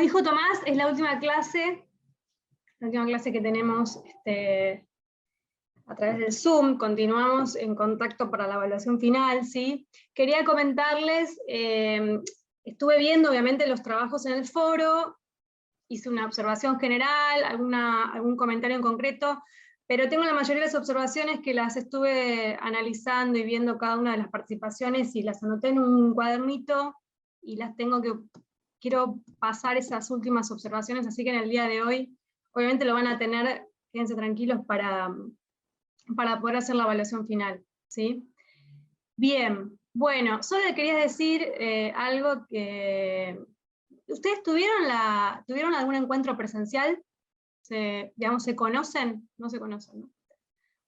dijo Tomás, es la última clase que tenemos a través del Zoom. Continuamos en contacto para la evaluación final, ¿sí? Quería comentarles, estuve viendo obviamente los trabajos en el foro, hice una observación general, algún comentario en concreto, pero tengo la mayoría de las observaciones que las estuve analizando y viendo cada una de las participaciones y las anoté en un cuadernito y quiero pasar esas últimas observaciones, así que en el día de hoy, obviamente lo van a tener, quédense tranquilos para poder hacer la evaluación final, ¿sí? Bien, bueno, solo le quería decir algo que... ¿Ustedes tuvieron algún encuentro presencial? ¿Se conocen? No se conocen, ¿no?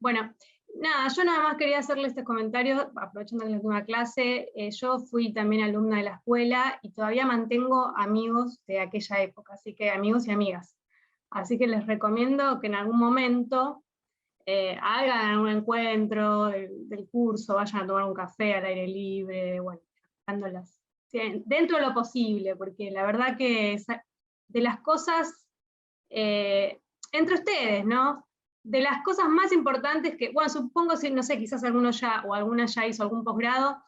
Bueno, nada, yo nada más quería hacerle este comentario, aprovechando que es la última clase. Yo fui también alumna de la escuela y todavía mantengo amigos de aquella época, así que amigos y amigas. Así que les recomiendo que en algún momento hagan un encuentro del curso, vayan a tomar un café al aire libre, bueno, dentro de lo posible, porque la verdad que de las cosas, entre ustedes, ¿no? De las cosas más importantes que, bueno, supongo, no sé, quizás alguno ya, o alguna ya hizo algún posgrado,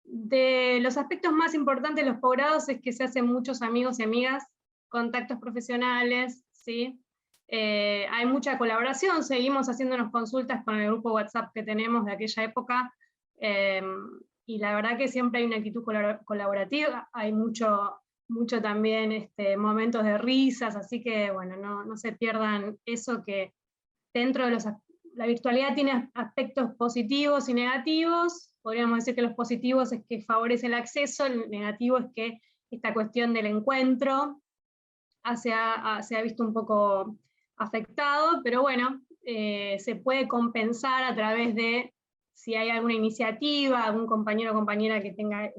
de los aspectos más importantes de los posgrados es que se hacen muchos amigos y amigas, contactos profesionales, ¿sí? Hay mucha colaboración, seguimos haciéndonos consultas con el grupo WhatsApp que tenemos de aquella época, y la verdad que siempre hay una actitud colaborativa, hay mucho también momentos de risas, así que bueno, no se pierdan eso, que dentro de la virtualidad tiene aspectos positivos y negativos. Podríamos decir que los positivos es que favorece el acceso, el negativo es que esta cuestión del encuentro se ha visto un poco afectado, pero bueno, se puede compensar a través de, si hay alguna iniciativa, algún compañero o compañera que tenga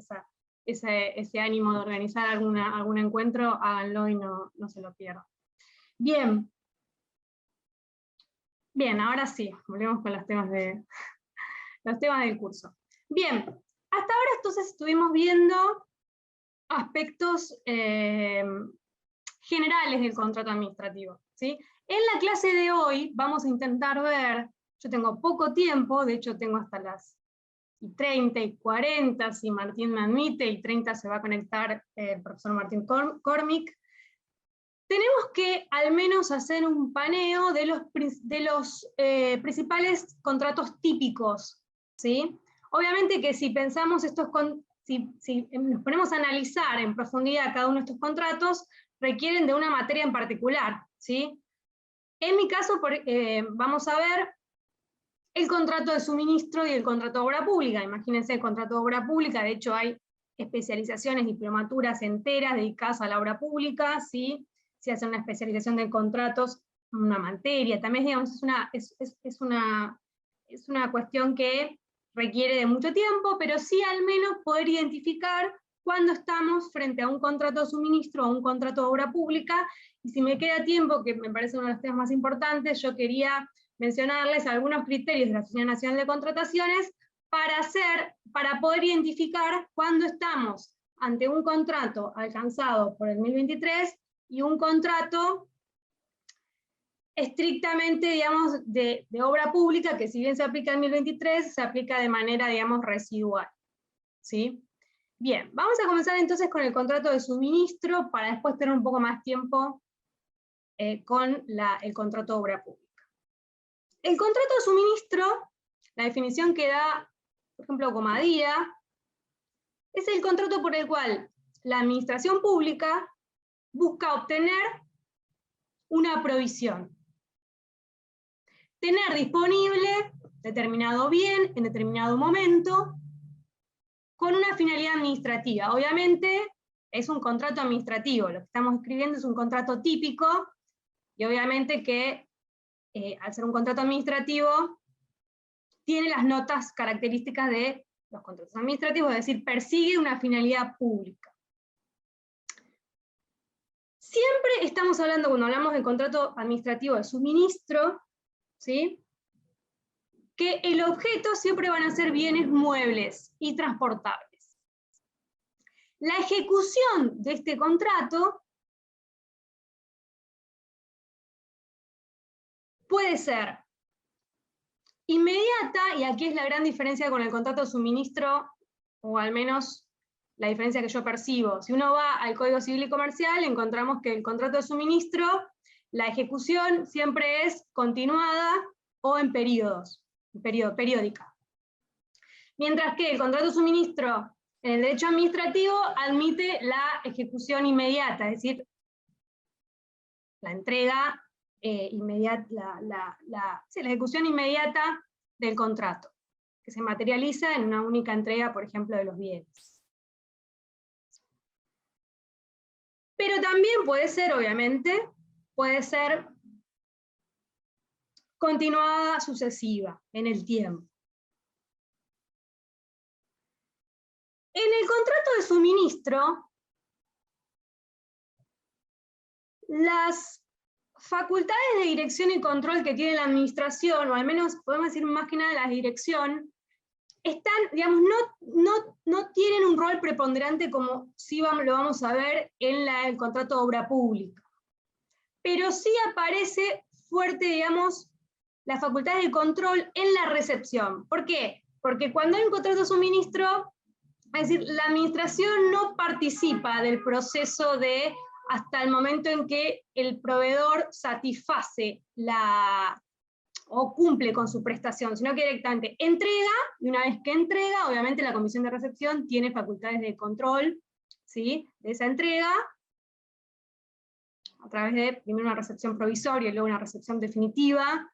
ese ánimo de organizar algún encuentro, háganlo y no se lo pierdan. Bien, ahora sí, volvemos con los temas del curso. Bien, hasta ahora entonces estuvimos viendo aspectos generales del contrato administrativo, ¿sí? En la clase de hoy vamos a intentar ver, yo tengo poco tiempo, de hecho tengo hasta las 30 y 40, si Martín me admite, y 30 se va a conectar el profesor Martín Cormick. Tenemos que al menos hacer un paneo de los principales contratos típicos, ¿sí? Obviamente que si pensamos si nos ponemos a analizar en profundidad cada uno de estos contratos, requieren de una materia en particular, ¿sí? En mi caso, vamos a ver el contrato de suministro y el contrato de obra pública. Imagínense el contrato de obra pública, de hecho hay especializaciones, diplomaturas enteras dedicadas a la obra pública, ¿sí? Se hace una especialización de contratos, una materia, también digamos, es una cuestión que requiere de mucho tiempo, pero sí al menos poder identificar cuando estamos frente a un contrato de suministro o un contrato de obra pública. Y si me queda tiempo, que me parece uno de los temas más importantes, yo quería mencionarles algunos criterios de la Sociedad Nacional de Contrataciones para poder identificar cuándo estamos ante un contrato alcanzado por el 2023 y un contrato estrictamente, digamos, de obra pública, que si bien se aplica en 2023, se aplica de manera, digamos, residual, ¿sí? Bien, vamos a comenzar entonces con el contrato de suministro, para después tener un poco más tiempo con el contrato de obra pública. El contrato de suministro, la definición que da, por ejemplo, Comadía, es el contrato por el cual la administración pública busca obtener una provisión. Tener disponible determinado bien en determinado momento con una finalidad administrativa. Obviamente es un contrato administrativo, lo que estamos escribiendo es un contrato típico, y obviamente que al ser un contrato administrativo tiene las notas características de los contratos administrativos, es decir, persigue una finalidad pública. Siempre estamos hablando, cuando hablamos del contrato administrativo de suministro, ¿sí?, que el objeto siempre van a ser bienes muebles y transportables. La ejecución de este contrato puede ser inmediata, y aquí es la gran diferencia con el contrato de suministro, o al menos la diferencia que yo percibo. Si uno va al Código Civil y Comercial, encontramos que el contrato de suministro, la ejecución siempre es continuada o en periodos, periódica. Mientras que el contrato de suministro en el derecho administrativo admite la ejecución inmediata, es decir, la entrega inmediata, la ejecución inmediata del contrato, que se materializa en una única entrega, por ejemplo, de los bienes. Pero también puede ser, obviamente, puede ser continuada sucesiva en el tiempo. En el contrato de suministro, las facultades de dirección y control que tiene la administración, o al menos podemos decir más que nada la dirección, están, digamos, no tienen un rol preponderante como sí lo vamos a ver en el contrato de obra pública. Pero sí aparece fuerte, digamos, las facultades de control en la recepción. ¿Por qué? Porque cuando hay un contrato de suministro, es decir, la administración no participa del proceso de hasta el momento en que el proveedor satisface o cumple con su prestación, sino que directamente entrega, y una vez que entrega, obviamente la comisión de recepción tiene facultades de control, ¿sí?, de esa entrega, a través de primero una recepción provisoria y luego una recepción definitiva.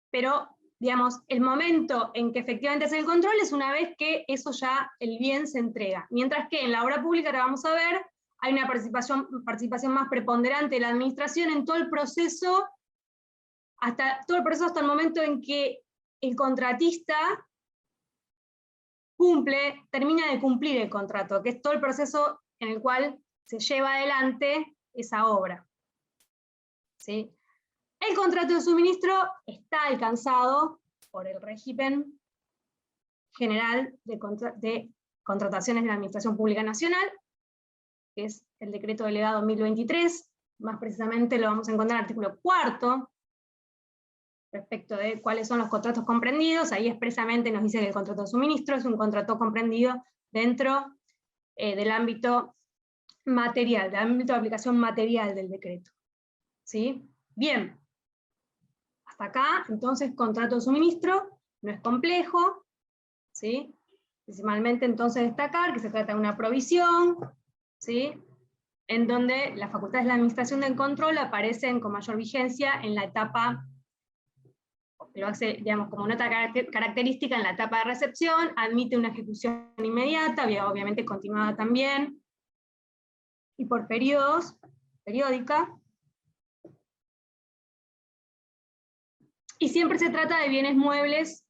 Pero, digamos, el momento en que efectivamente hace el control es una vez que eso ya, el bien se entrega. Mientras que en la obra pública, ahora vamos a ver, hay una participación más preponderante de la administración en todo el proceso, hasta el momento en que el contratista termina de cumplir el contrato, que es todo el proceso en el cual se lleva adelante esa obra. ¿Sí? El contrato de suministro está alcanzado por el régimen general de contrataciones de la Administración Pública Nacional, que es el decreto delegado 1023, más precisamente lo vamos a encontrar en el artículo 4, respecto de cuáles son los contratos comprendidos. Ahí expresamente nos dice que el contrato de suministro es un contrato comprendido dentro del ámbito material, del ámbito de aplicación material del decreto. ¿Sí? Bien. Hasta acá, entonces, contrato de suministro no es complejo, ¿sí? Principalmente, entonces, destacar que se trata de una provisión, ¿sí?, en donde las facultades de la administración del control aparecen con mayor vigencia en la etapa, lo hace, digamos, como nota característica en la etapa de recepción, admite una ejecución inmediata, obviamente continuada también, y por periodos, periódica, y siempre se trata de bienes muebles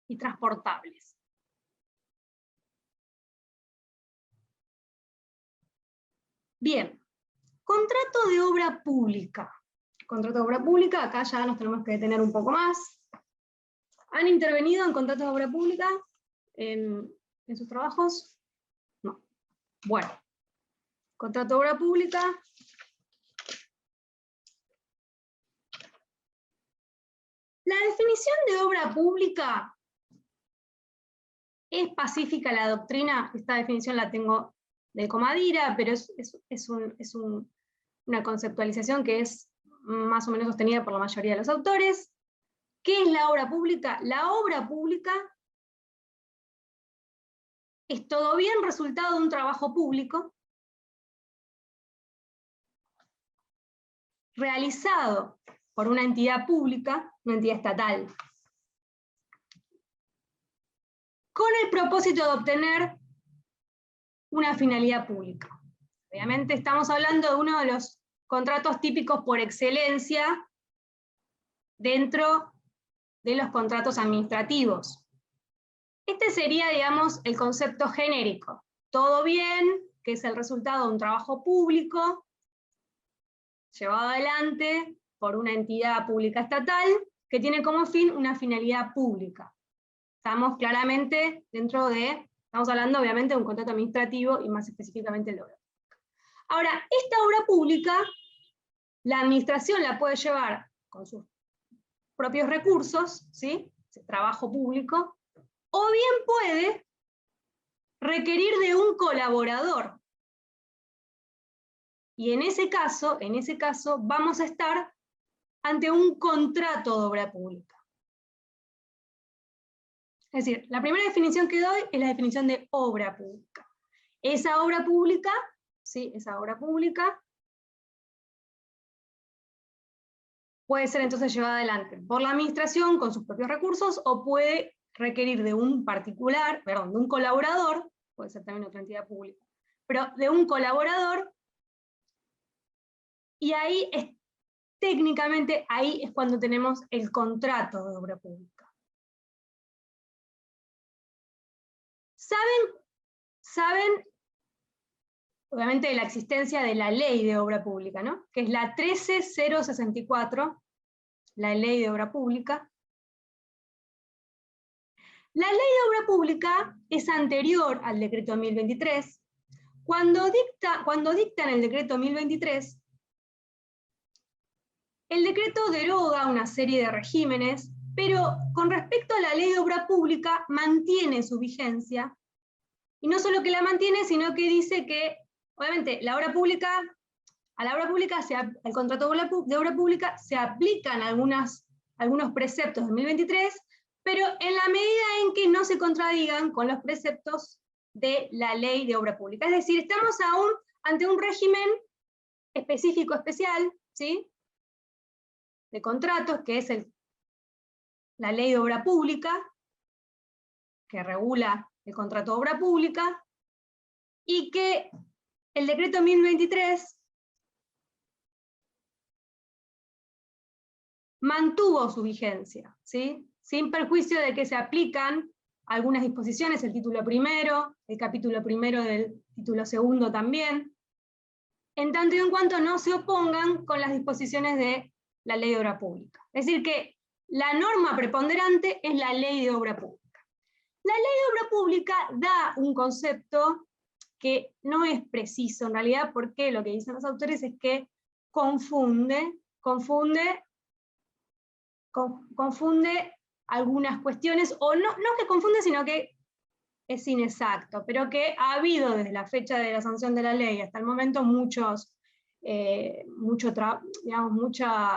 y transportables. Bien, contrato de obra pública. Contrato de obra pública, acá ya nos tenemos que detener un poco más. ¿Han intervenido en contratos de obra pública en sus trabajos? No. Bueno, contrato de obra pública. La definición de obra pública es pacífica la doctrina. Esta definición la tengo de Comadira, pero es una conceptualización que es más o menos sostenida por la mayoría de los autores. ¿Qué es la obra pública? La obra pública es todo bien resultado de un trabajo público realizado por una entidad pública, una entidad estatal, con el propósito de obtener una finalidad pública. Obviamente estamos hablando de uno de los contratos típicos por excelencia dentro de los contratos administrativos. Este sería, digamos, el concepto genérico. Todo bien, que es el resultado de un trabajo público, llevado adelante por una entidad pública estatal, que tiene como fin una finalidad pública. Estamos claramente estamos hablando obviamente de un contrato administrativo y más específicamente de la obra pública. Ahora, esta obra pública la administración la puede llevar con sus propios recursos, ¿sí? Trabajo público, o bien puede requerir de un colaborador. Y en ese caso vamos a estar ante un contrato de obra pública. Es decir, la primera definición que doy es la definición de obra pública. Esa obra pública, ¿sí? Esa obra pública puede ser entonces llevada adelante por la administración con sus propios recursos, o puede requerir de un particular, perdón, de un colaborador, puede ser también otra entidad pública, pero de un colaborador, y ahí es, técnicamente, ahí es cuando tenemos el contrato de obra pública. ¿Saben, obviamente, de la existencia de la ley de obra pública, ¿no? Que es la 13064, la ley de obra pública? La ley de obra pública es anterior al decreto 1023. Cuando dictan el decreto 1023, el decreto deroga una serie de regímenes, pero con respecto a la ley de obra pública mantiene su vigencia, y no solo que la mantiene, sino que dice que, obviamente, al contrato de obra pública se aplican algunos preceptos de 1023, pero en la medida en que no se contradigan con los preceptos de la ley de obra pública. Es decir, estamos aún ante un régimen específico, especial, ¿sí? De contratos, que es la ley de obra pública, que regula el contrato de obra pública, y que el decreto 1023 mantuvo su vigencia, ¿sí? Sin perjuicio de que se aplican algunas disposiciones, el título primero, el capítulo primero del título segundo también, en tanto y en cuanto no se opongan con las disposiciones de la ley de obra pública. Es decir, que la norma preponderante es la ley de obra pública. La ley de obra pública da un concepto que no es preciso en realidad, porque lo que dicen los autores es que confunde algunas cuestiones, o no que confunde, sina que es inexacto, pero que ha habido desde la fecha de la sanción de la ley hasta el momento mucha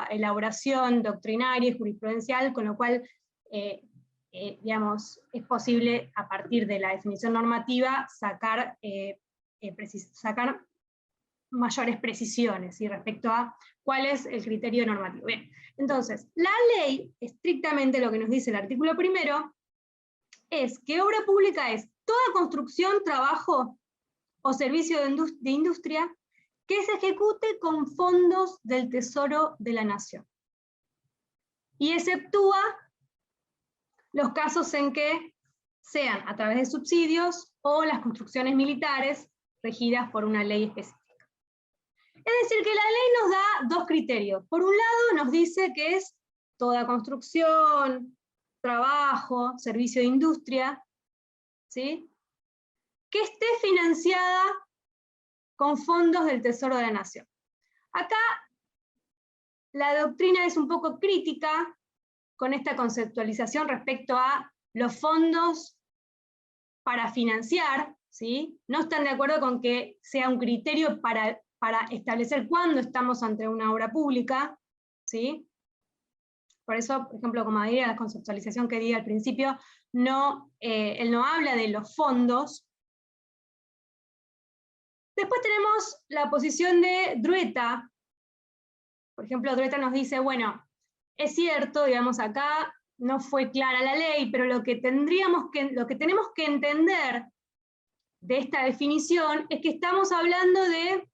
elaboración doctrinaria y jurisprudencial, con lo cual digamos, es posible a partir de la definición normativa sacar mayores precisiones, ¿sí? Respecto a cuál es el criterio normativo. Bien, entonces, la ley, estrictamente lo que nos dice el artículo primero, es que obra pública es toda construcción, trabajo o servicio de industria que se ejecute con fondos del Tesoro de la Nación. Y exceptúa los casos en que sean a través de subsidios o las construcciones militares regidas por una ley específica. Es decir, que la ley nos da dos criterios. Por un lado nos dice que es toda construcción, trabajo, servicio de industria, ¿sí? Que esté financiada con fondos del Tesoro de la Nación. Acá la doctrina es un poco crítica con esta conceptualización respecto a los fondos para financiar, ¿sí? No están de acuerdo con que sea un criterio para establecer cuándo estamos ante una obra pública, ¿sí? Por eso, por ejemplo, como diría la conceptualización que di al principio, él no habla de los fondos. Después tenemos la posición de Drueta. Por ejemplo, Drueta nos dice, bueno, es cierto, digamos, acá no fue clara la ley, pero lo que tenemos que entender de esta definición es que estamos hablando de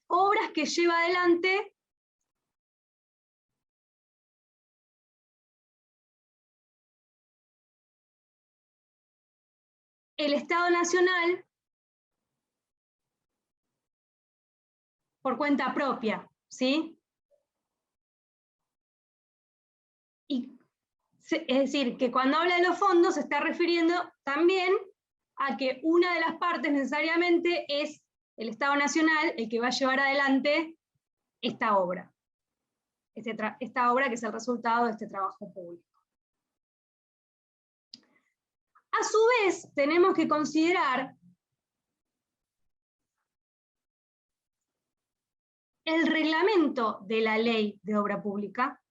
obras que lleva adelante el Estado Nacional por cuenta propia, ¿sí? Es decir, que cuando habla de los fondos se está refiriendo también a que una de las partes necesariamente es el Estado Nacional el que va a llevar adelante esta obra. Esta obra que es el resultado de este trabajo público. A su vez, tenemos que considerar el reglamento de la Ley de Obra Pública,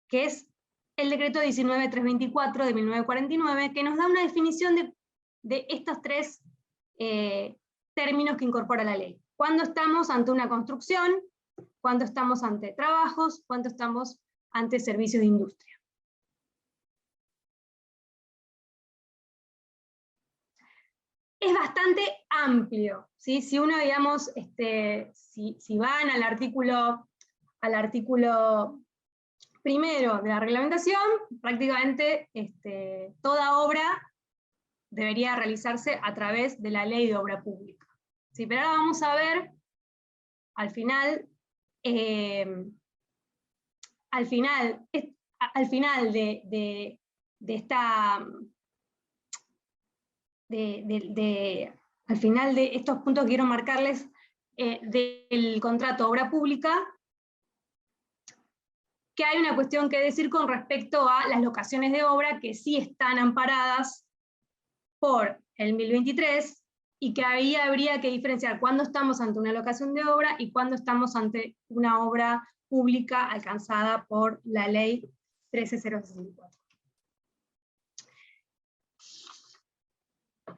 que es el decreto 19.324 de 1949, que nos da una definición de estos tres términos que incorpora la ley. Cuando estamos ante una construcción, cuando estamos ante trabajos, cuando estamos ante servicios de industria. Es bastante amplio, ¿sí? Si uno, digamos, si van al artículo primero de la reglamentación, prácticamente toda obra debería realizarse a través de la Ley de Obra Pública. ¿Sí? Pero ahora vamos a ver, al final de estos puntos que quiero marcarles del contrato de obra pública, que hay una cuestión que decir con respecto a las locaciones de obra que sí están amparadas por el 1023, y que ahí habría que diferenciar cuándo estamos ante una locación de obra y cuándo estamos ante una obra pública alcanzada por la ley 13064.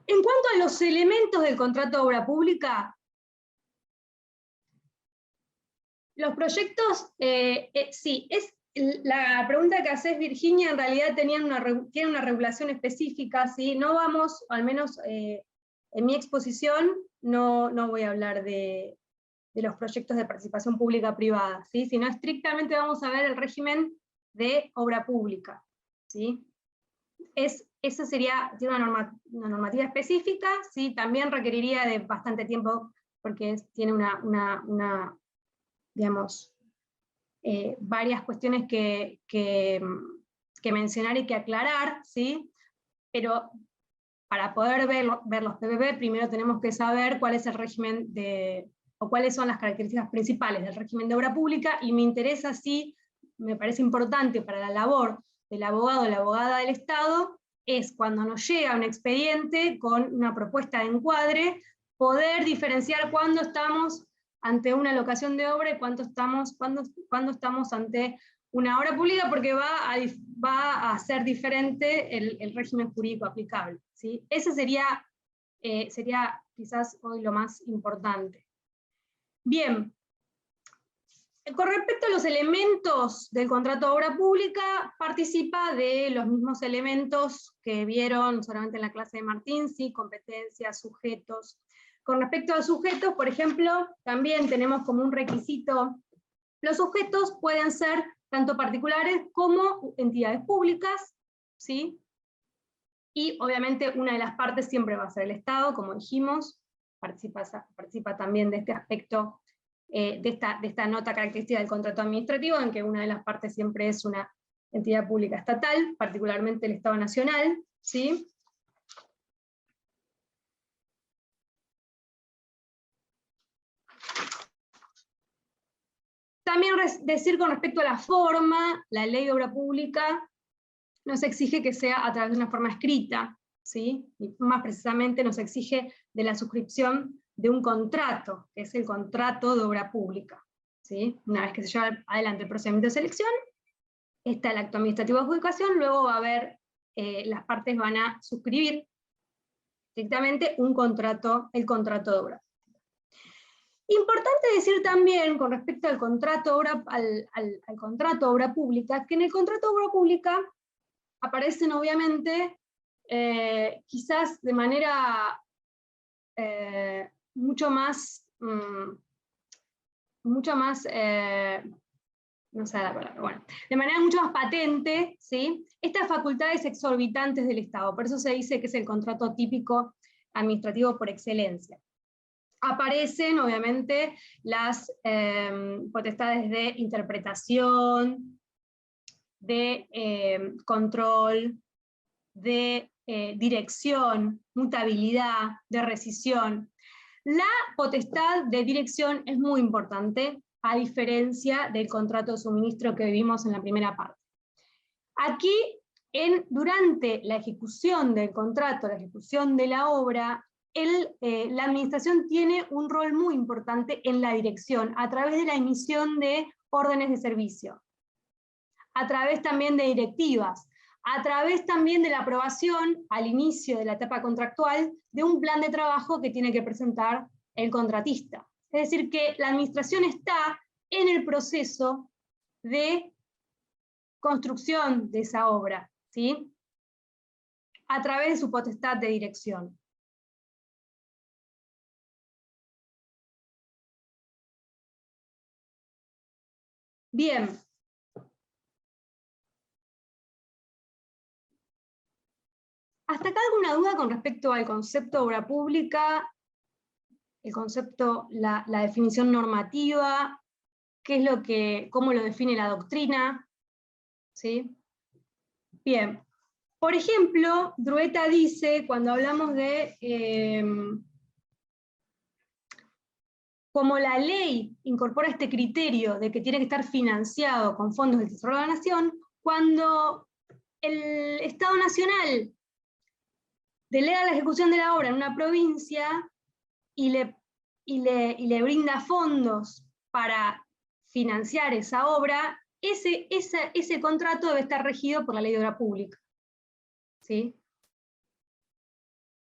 En cuanto a los elementos del contrato de obra pública, los proyectos, sí, la pregunta que haces, Virginia, en realidad tiene una regulación específica, ¿sí? No vamos, al menos en mi exposición, no voy a hablar de los proyectos de participación pública-privada, ¿sí? Sino estrictamente vamos a ver el régimen de obra pública, ¿sí? Esa tiene una normativa específica, ¿sí? También requeriría de bastante tiempo, porque tiene digamos, varias cuestiones que mencionar y que aclarar, ¿sí? Pero para poder ver los PPP, primero tenemos que saber cuál es el régimen o cuáles son las características principales del régimen de obra pública, y me interesa, sí, me parece importante para la labor del abogado o la abogada del Estado, es cuando nos llega un expediente con una propuesta de encuadre, poder diferenciar cuándo estamos ante una locación de obra y cuándo estamos ante una obra pública, porque va a ser diferente el régimen jurídico aplicable, ¿sí? Ese sería quizás hoy lo más importante. Bien, con respecto a los elementos del contrato de obra pública, participa de los mismos elementos que vieron solamente en la clase de Martín, ¿sí? Competencias, sujetos. Con respecto a los sujetos, por ejemplo, también tenemos como un requisito, los sujetos pueden ser tanto particulares como entidades públicas, ¿sí? Y obviamente una de las partes siempre va a ser el Estado, como dijimos, participa también de este aspecto, de esta nota característica del contrato administrativo, en que una de las partes siempre es una entidad pública estatal, particularmente el Estado Nacional, ¿sí? También decir con respecto a la forma, la ley de obra pública nos exige que sea a través de una forma escrita, ¿sí? Y más precisamente nos exige de la suscripción de un contrato, que es el contrato de obra pública, ¿sí? Una vez que se lleva adelante el procedimiento de selección, está el acto administrativo de adjudicación, luego va a haber, las partes van a suscribir estrictamente el contrato de obra. Importante decir también, con respecto al contrato de obra pública, que en el contrato de obra pública aparecen obviamente, quizás de manera mucho más, no sé la palabra, bueno, de manera mucho más patente, ¿sí? Estas facultades exorbitantes del Estado, por eso se dice que es el contrato típico administrativo por excelencia. Aparecen, obviamente, las potestades de interpretación, de control, de dirección, mutabilidad, de rescisión. La potestad de dirección es muy importante, a diferencia del contrato de suministro que vimos en la primera parte. Aquí, durante la ejecución del contrato, la ejecución de la obra, la administración tiene un rol muy importante en la dirección, a través de la emisión de órdenes de servicio, a través también de directivas, a través también de la aprobación, al inicio de la etapa contractual, de un plan de trabajo que tiene que presentar el contratista. Es decir, que la administración está en el proceso de construcción de esa obra, ¿sí? A través de su potestad de dirección. Bien. ¿Hasta acá alguna duda con respecto al concepto de obra pública? El concepto, la definición normativa, cómo lo define la doctrina, ¿sí? Bien. Por ejemplo, Drueta dice, cuando hablamos de como la ley incorpora este criterio de que tiene que estar financiado con fondos del Tesoro de la Nación, cuando el Estado Nacional delega la ejecución de la obra en una provincia y le brinda fondos para financiar esa obra, ese contrato debe estar regido por la Ley de Obra Pública, ¿sí?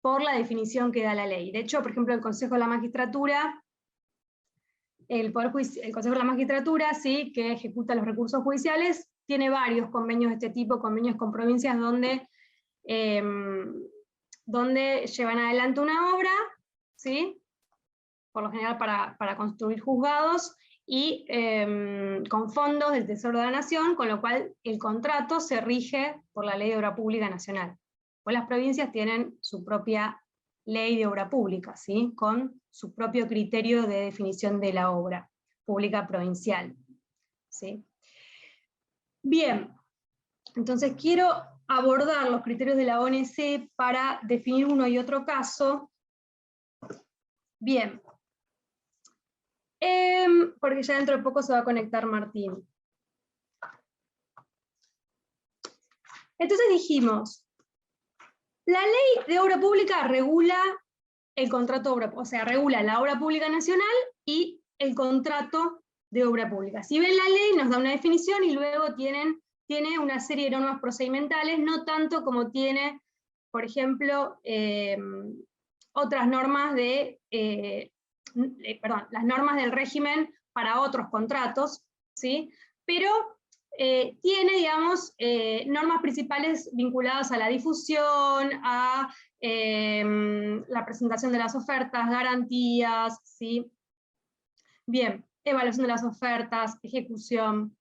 Por la definición que da la ley. De hecho, por ejemplo, el Consejo de la Magistratura, el Consejo de la Magistratura, ¿sí?, que ejecuta los recursos judiciales, tiene varios convenios de este tipo, convenios con provincias donde llevan adelante una obra, ¿sí?, por lo general para construir juzgados, y con fondos del Tesoro de la Nación, con lo cual el contrato se rige por la Ley de Obra Pública Nacional. Pues las provincias tienen su propia ley de obra pública, ¿sí?, con su propio criterio de definición de la obra pública provincial, ¿sí? Bien, entonces quiero abordar los criterios de la ONC para definir uno y otro caso. Bien, porque ya dentro de poco se va a conectar Martín. Entonces dijimos, la ley de obra pública regula el contrato de obra, o sea, regula la obra pública nacional y el contrato de obra pública. Si ven la ley, nos da una definición y luego tiene una serie de normas procedimentales, no tanto como tiene, por ejemplo, otras normas las normas del régimen para otros contratos, ¿sí? Pero tiene, digamos, normas principales vinculadas a la difusión, a la presentación de las ofertas, garantías, ¿sí? Bien, evaluación de las ofertas, ejecución.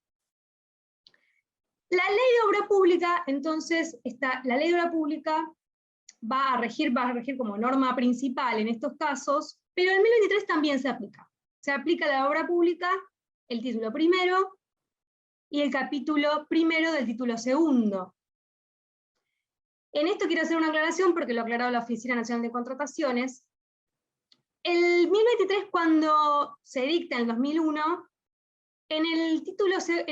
La ley de obra pública, entonces, la ley de obra pública va a regir como norma principal en estos casos, pero en 1023 también se aplica. Se aplica la obra pública, el título primero, y el capítulo primero del título segundo. En esto quiero hacer una aclaración porque lo ha aclarado la Oficina Nacional de Contrataciones. El 1023, cuando se dicta en 2001, en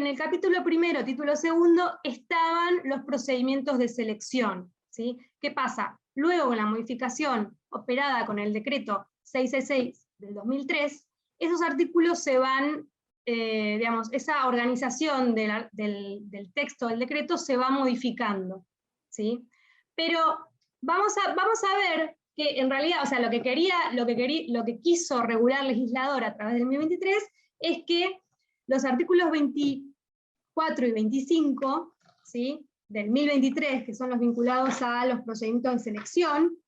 el capítulo primero, título segundo, estaban los procedimientos de selección, ¿sí? ¿Qué pasa? Luego, con la modificación operada con el decreto 666 del 2003, esos artículos se van, digamos, esa organización del texto del decreto se va modificando, ¿sí? Pero vamos a ver que en realidad, o sea, lo que quiso regular el legislador a través del 1023 es que los artículos 24 y 25, ¿sí?, del 1023, que son los vinculados a los procedimientos de selección,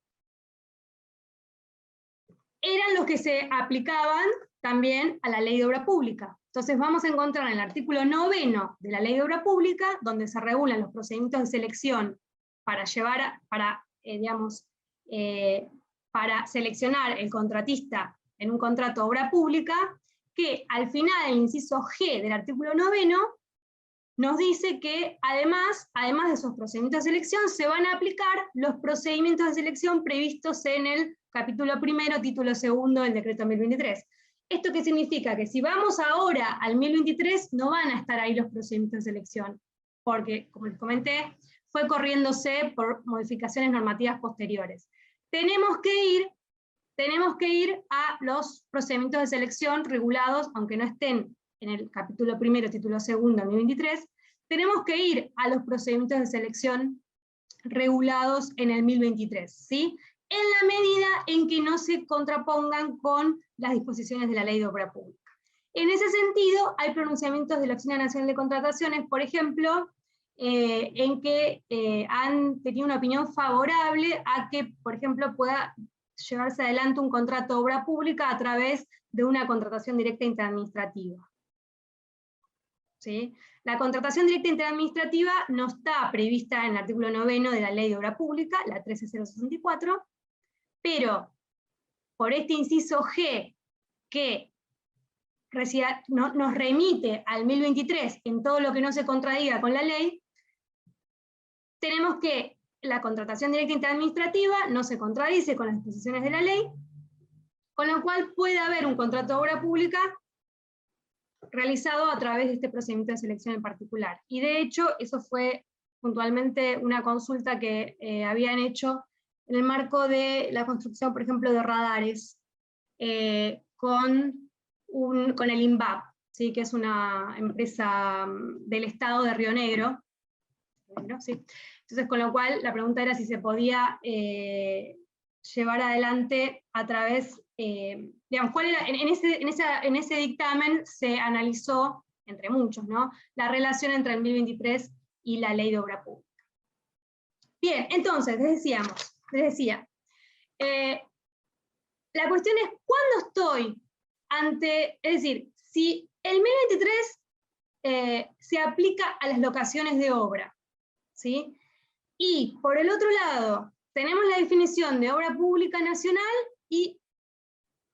eran los que se aplicaban también a la Ley de Obra Pública. Entonces vamos a encontrar en el artículo 9º de la Ley de Obra Pública, donde se regulan los procedimientos de selección para seleccionar el contratista en un contrato de obra pública, que al final, el inciso G del artículo 9º, nos dice que además de esos procedimientos de selección, se van a aplicar los procedimientos de selección previstos en el capítulo primero, título segundo del decreto 1023. ¿Esto qué significa? Que si vamos ahora al 1023, no van a estar ahí los procedimientos de selección, porque, como les comenté, fue corriéndose por modificaciones normativas posteriores. Tenemos que ir a los procedimientos de selección regulados, aunque no estén en el capítulo primero, título segundo, 1023, tenemos que ir a los procedimientos de selección regulados en el 1023, ¿sí? En la medida en que no se contrapongan con las disposiciones de la Ley de Obra Pública. En ese sentido, hay pronunciamientos de la Oficina Nacional de Contrataciones, por ejemplo, en que han tenido una opinión favorable a que, por ejemplo, pueda llevarse adelante un contrato de obra pública a través de una contratación directa interadministrativa. ¿Sí? La contratación directa interadministrativa no está prevista en el artículo 9 de la Ley de Obra Pública, la 13064, pero por este inciso G, que nos remite al 1023 en todo lo que no se contradiga con la ley, tenemos que la contratación directa interadministrativa no se contradice con las disposiciones de la ley, con lo cual puede haber un contrato de obra pública realizado a través de este procedimiento de selección en particular. Y de hecho, eso fue puntualmente una consulta que habían hecho en el marco de la construcción, por ejemplo, de radares con el INVAP, ¿sí? Que es una empresa del estado de Río Negro. ¿Sí? Entonces, con lo cual, la pregunta era si se podía llevar adelante a través, digamos, ¿cuál era? En ese dictamen se analizó, entre muchos, ¿no?, la relación entre el 1023 y la Ley de Obra Pública. Bien, entonces, les decía, la cuestión es, ¿cuándo estoy ante, es decir, si el 1023 se aplica a las locaciones de obra, ¿sí? Y, por el otro lado, tenemos la definición de obra pública nacional y,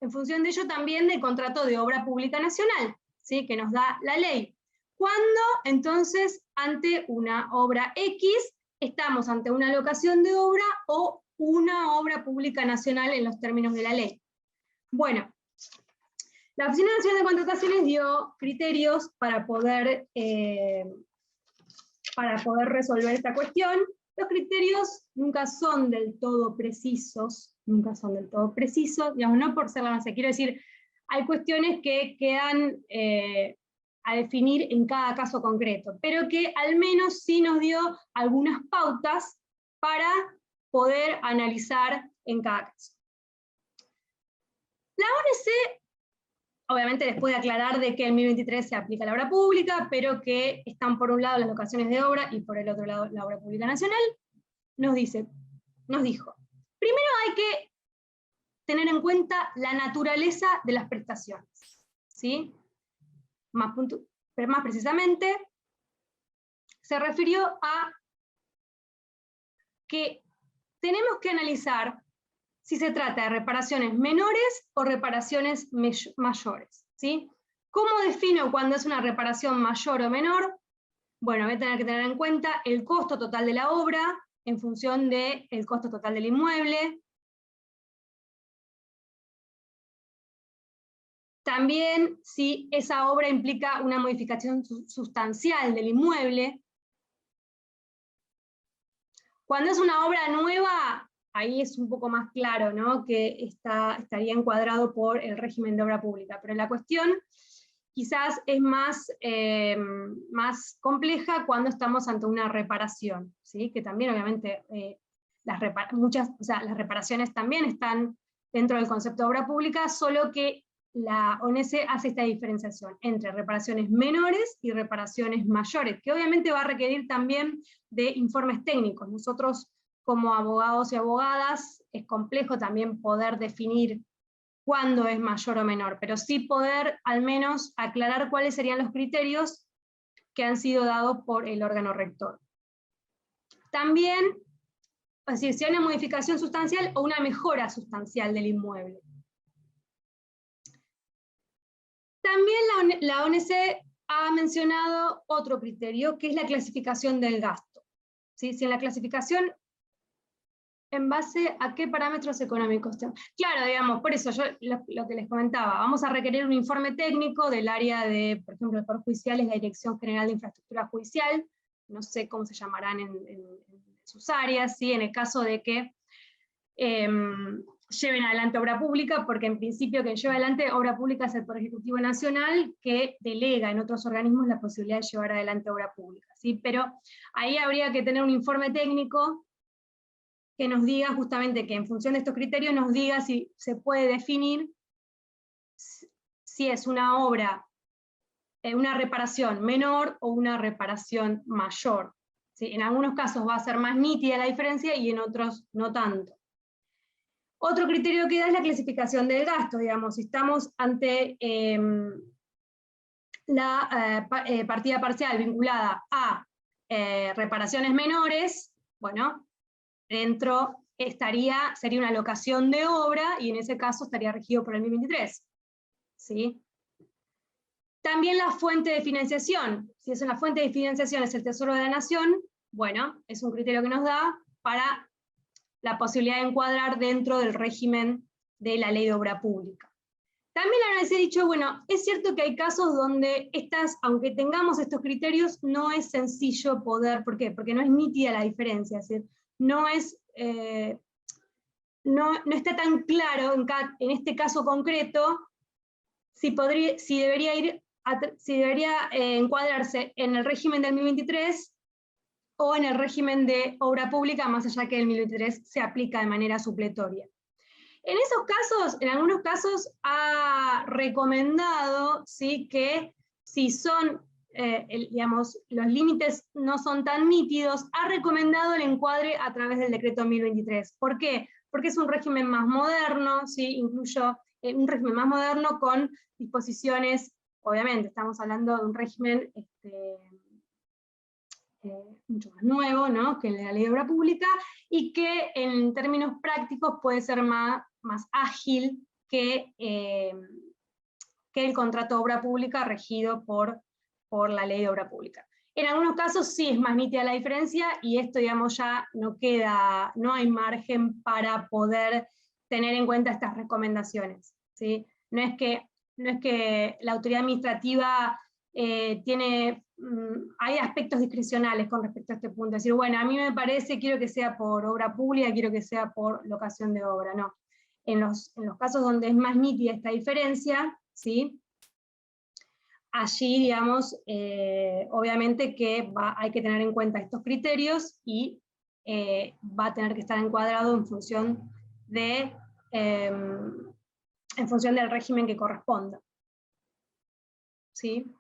en función de ello, también del contrato de obra pública nacional, ¿sí?, que nos da la ley. ¿Cuándo, entonces, ante una obra X, estamos ante una locación de obra o una obra pública nacional en los términos de la ley? Bueno, la Oficina Nacional de Contrataciones dio criterios para poder resolver esta cuestión. Los criterios nunca son del todo precisos, digamos, no por ser la base, quiero decir, hay cuestiones que quedan a definir en cada caso concreto, pero que al menos sí nos dio algunas pautas para poder analizar en cada caso. La ONC, obviamente después de aclarar de que el 1023 se aplica a la obra pública, pero que están por un lado las locaciones de obra y por el otro lado la obra pública nacional, nos dijo, primero hay que tener en cuenta la naturaleza de las prestaciones, ¿sí? Más precisamente, se refirió a que tenemos que analizar si se trata de reparaciones menores o reparaciones mayores, ¿sí? ¿Cómo defino cuando es una reparación mayor o menor? Bueno, voy a tener que tener en cuenta el costo total de la obra en función del costo total del inmueble. También si esa obra implica una modificación sustancial del inmueble. Cuando es una obra nueva, ahí es un poco más claro, ¿no?, que estaría encuadrado por el régimen de obra pública, pero la cuestión quizás es más compleja cuando estamos ante una reparación, ¿sí?, que también obviamente las reparaciones también están dentro del concepto de obra pública, solo que la ONC hace esta diferenciación entre reparaciones menores y reparaciones mayores, que obviamente va a requerir también de informes técnicos. Nosotros, como abogados y abogadas, es complejo también poder definir cuándo es mayor o menor, pero sí poder al menos aclarar cuáles serían los criterios que han sido dados por el órgano rector. También, es decir, si hay una modificación sustancial o una mejora sustancial del inmueble. También la ONC ha mencionado otro criterio, que es la clasificación del gasto. ¿Sí? Si en la clasificación ¿En base a qué parámetros económicos? Claro, digamos, por eso yo lo que les comentaba, vamos a requerir un informe técnico del área de, por ejemplo, el Poder Judicial es la Dirección General de Infraestructura Judicial, no sé cómo se llamarán en sus áreas, ¿sí? En el caso de que lleven adelante obra pública, porque en principio quien lleva adelante obra pública es el Poder Ejecutivo Nacional, que delega en otros organismos la posibilidad de llevar adelante obra pública, ¿sí? Pero ahí habría que tener un informe técnico que nos diga justamente que en función de estos criterios nos diga si se puede definir si es una obra, una reparación menor o una reparación mayor. ¿Sí? En algunos casos va a ser más nítida la diferencia y en otros no tanto. Otro criterio que da es la clasificación del gasto, digamos, si estamos ante la partida parcial vinculada a reparaciones menores, bueno, dentro sería una alocación de obra y en ese caso estaría regido por el 1023. ¿Sí? También la fuente de financiación. Si es una fuente de financiación es el Tesoro de la Nación, bueno, es un criterio que nos da para la posibilidad de encuadrar dentro del régimen de la ley de obra pública. También les he dicho, bueno, es cierto que hay casos donde aunque tengamos estos criterios, no es sencillo poder, ¿por qué? Porque no es nítida la diferencia, es decir, no está tan claro en este caso concreto si debería encuadrarse en el régimen del 1023 o en el régimen de obra pública, más allá que el 1023 se aplica de manera supletoria. En esos casos, en algunos casos, ha recomendado, ¿sí?, que si son, digamos, los límites no son tan nítidos, ha recomendado el encuadre a través del decreto 1023. ¿Por qué? Porque es un régimen más moderno, ¿sí? Incluyo un régimen más moderno con disposiciones, obviamente, estamos hablando de un régimen mucho más nuevo, ¿no?, que la ley de obra pública, y que en términos prácticos puede ser más ágil que el contrato de obra pública regido por la ley de obra pública. En algunos casos sí es más nítida la diferencia, y esto, digamos, ya no hay margen para poder tener en cuenta estas recomendaciones, ¿sí? No es que la autoridad administrativa hay aspectos discrecionales con respecto a este punto, es decir, bueno, a mí me parece, quiero que sea por obra pública, quiero que sea por locación de obra, no. En los casos donde es más nítida esta diferencia, ¿sí?, allí, digamos, obviamente que hay que tener en cuenta estos criterios y va a tener que estar encuadrado en función del régimen que corresponda. ¿Sí?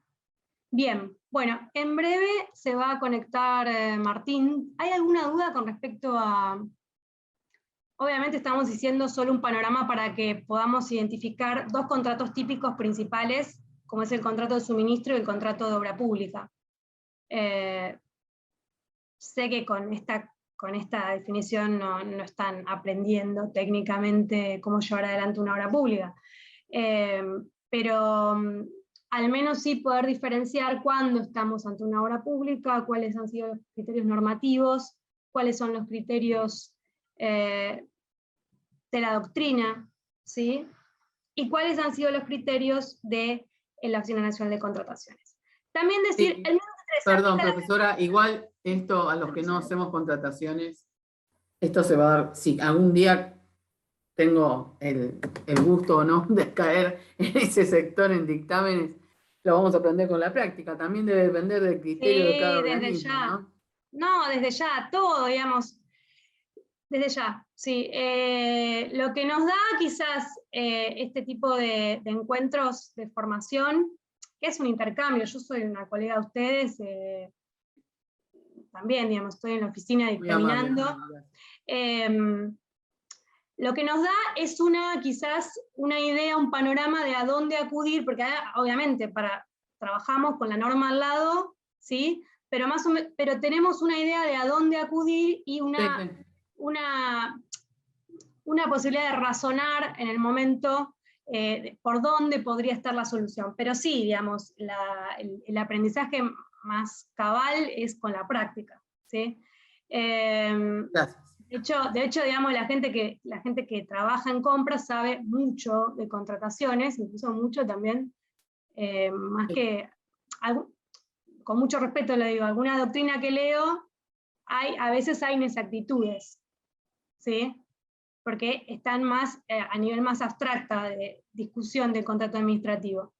Bien, bueno, en breve se va a conectar Martín. ¿Hay alguna duda con respecto a...? Obviamente estamos diciendo solo un panorama para que podamos identificar dos contratos típicos principales, como es el contrato de suministro y el contrato de obra pública. Sé que con esta definición no están aprendiendo técnicamente cómo llevar adelante una obra pública, pero al menos sí poder diferenciar cuándo estamos ante una obra pública, cuáles han sido los criterios normativos, cuáles son los criterios de la doctrina, ¿sí?, y cuáles han sido los criterios de la Oficina Nacional de Contrataciones. También decir... Sí. Perdón, profesora, igual esto a los que no hacemos contrataciones, esto se va a dar, si algún día tengo el gusto o no de caer en ese sector en dictámenes, lo vamos a aprender con la práctica, también debe depender del criterio de cada organismo, desde ya. ¿no? No, desde ya, todo, digamos, desde ya, sí. Lo que nos da quizás este tipo de encuentros de formación, que es un intercambio, yo soy una colega de ustedes, también, digamos, estoy en la oficina dictaminando. Lo que nos da es quizás una idea, un panorama de a dónde acudir, porque obviamente trabajamos con la norma al lado, ¿sí?, pero tenemos una idea de a dónde acudir y una posibilidad de razonar en el momento por dónde podría estar la solución. Pero sí, digamos, el aprendizaje más cabal es con la práctica, ¿sí? Gracias. De hecho, digamos, la gente que trabaja en compras sabe mucho de contrataciones, incluso mucho también, más que, con mucho respeto lo digo, alguna doctrina que leo, a veces hay inexactitudes, ¿sí? Porque están más a nivel más abstracta de discusión del contrato administrativo.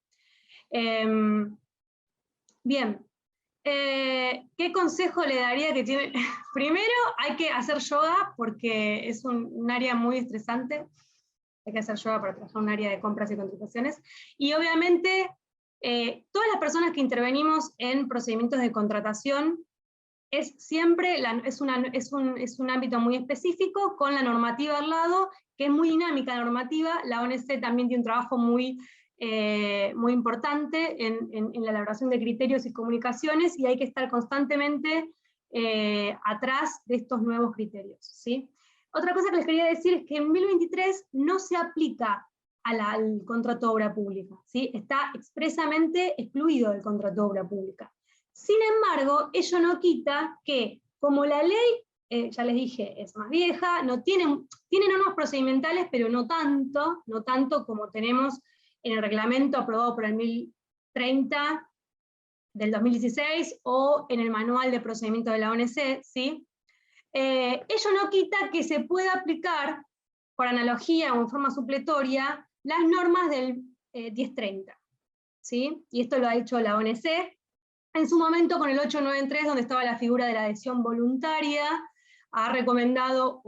Bien, ¿qué consejo le daría que tiene? Primero hay que hacer yoga porque es un área muy estresante, hay que hacer yoga para trabajar un área de compras y contrataciones, y obviamente todas las personas que intervenimos en procedimientos de contratación es siempre, es un ámbito muy específico, con la normativa al lado, que es muy dinámica la normativa. La ONC también tiene un trabajo muy importante en la elaboración de criterios y comunicaciones, y hay que estar constantemente atrás de estos nuevos criterios, ¿sí? Otra cosa que les quería decir es que en 2023 no se aplica al contrato de obra pública, ¿sí? Está expresamente excluido del contrato de obra pública. Sin embargo, ello no quita que, como la ley, ya les dije, es más vieja, tiene normas procedimentales, pero no tanto como tenemos en el reglamento aprobado por el 1030 del 2016 o en el manual de procedimiento de la ONC, ¿sí? Ello no quita que se pueda aplicar, por analogía o en forma supletoria, las normas del 1030, ¿sí? Y esto lo ha hecho la ONC, en su momento con el 893, donde estaba la figura de la adhesión voluntaria, ha recomendado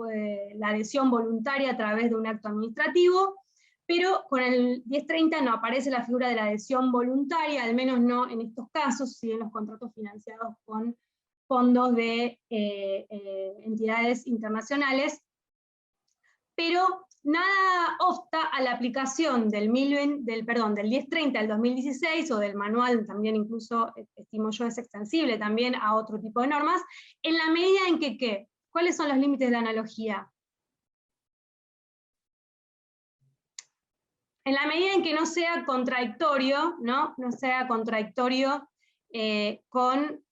la adhesión voluntaria a través de un acto administrativo, pero con el 1030 no aparece la figura de la adhesión voluntaria, al menos no en estos casos, sí en los contratos financiados con fondos de entidades internacionales, pero nada obsta a la aplicación del 1030 al 2016, o del manual también, incluso estimo yo es extensible también a otro tipo de normas, en la medida en que, ¿qué? ¿Cuáles son los límites de la analogía? En la medida en que no sea contradictorio, no sea contradictorio con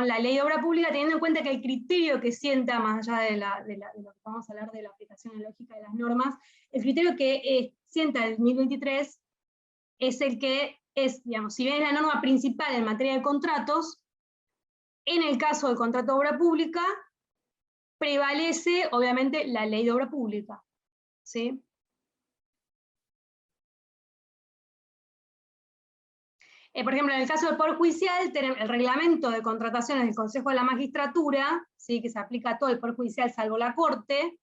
la ley de obra pública, teniendo en cuenta que el criterio que sienta, más allá de lo que vamos a hablar de la aplicación lógica de las normas, el criterio que sienta el 2023 es el que es, digamos, si bien es la norma principal en materia de contratos, en el caso del contrato de obra pública, prevalece obviamente la ley de obra pública, ¿sí? Por ejemplo, en el caso del Poder Judicial, el reglamento de contrataciones del Consejo de la Magistratura, ¿sí? Que se aplica a todo el Poder Judicial salvo la Corte.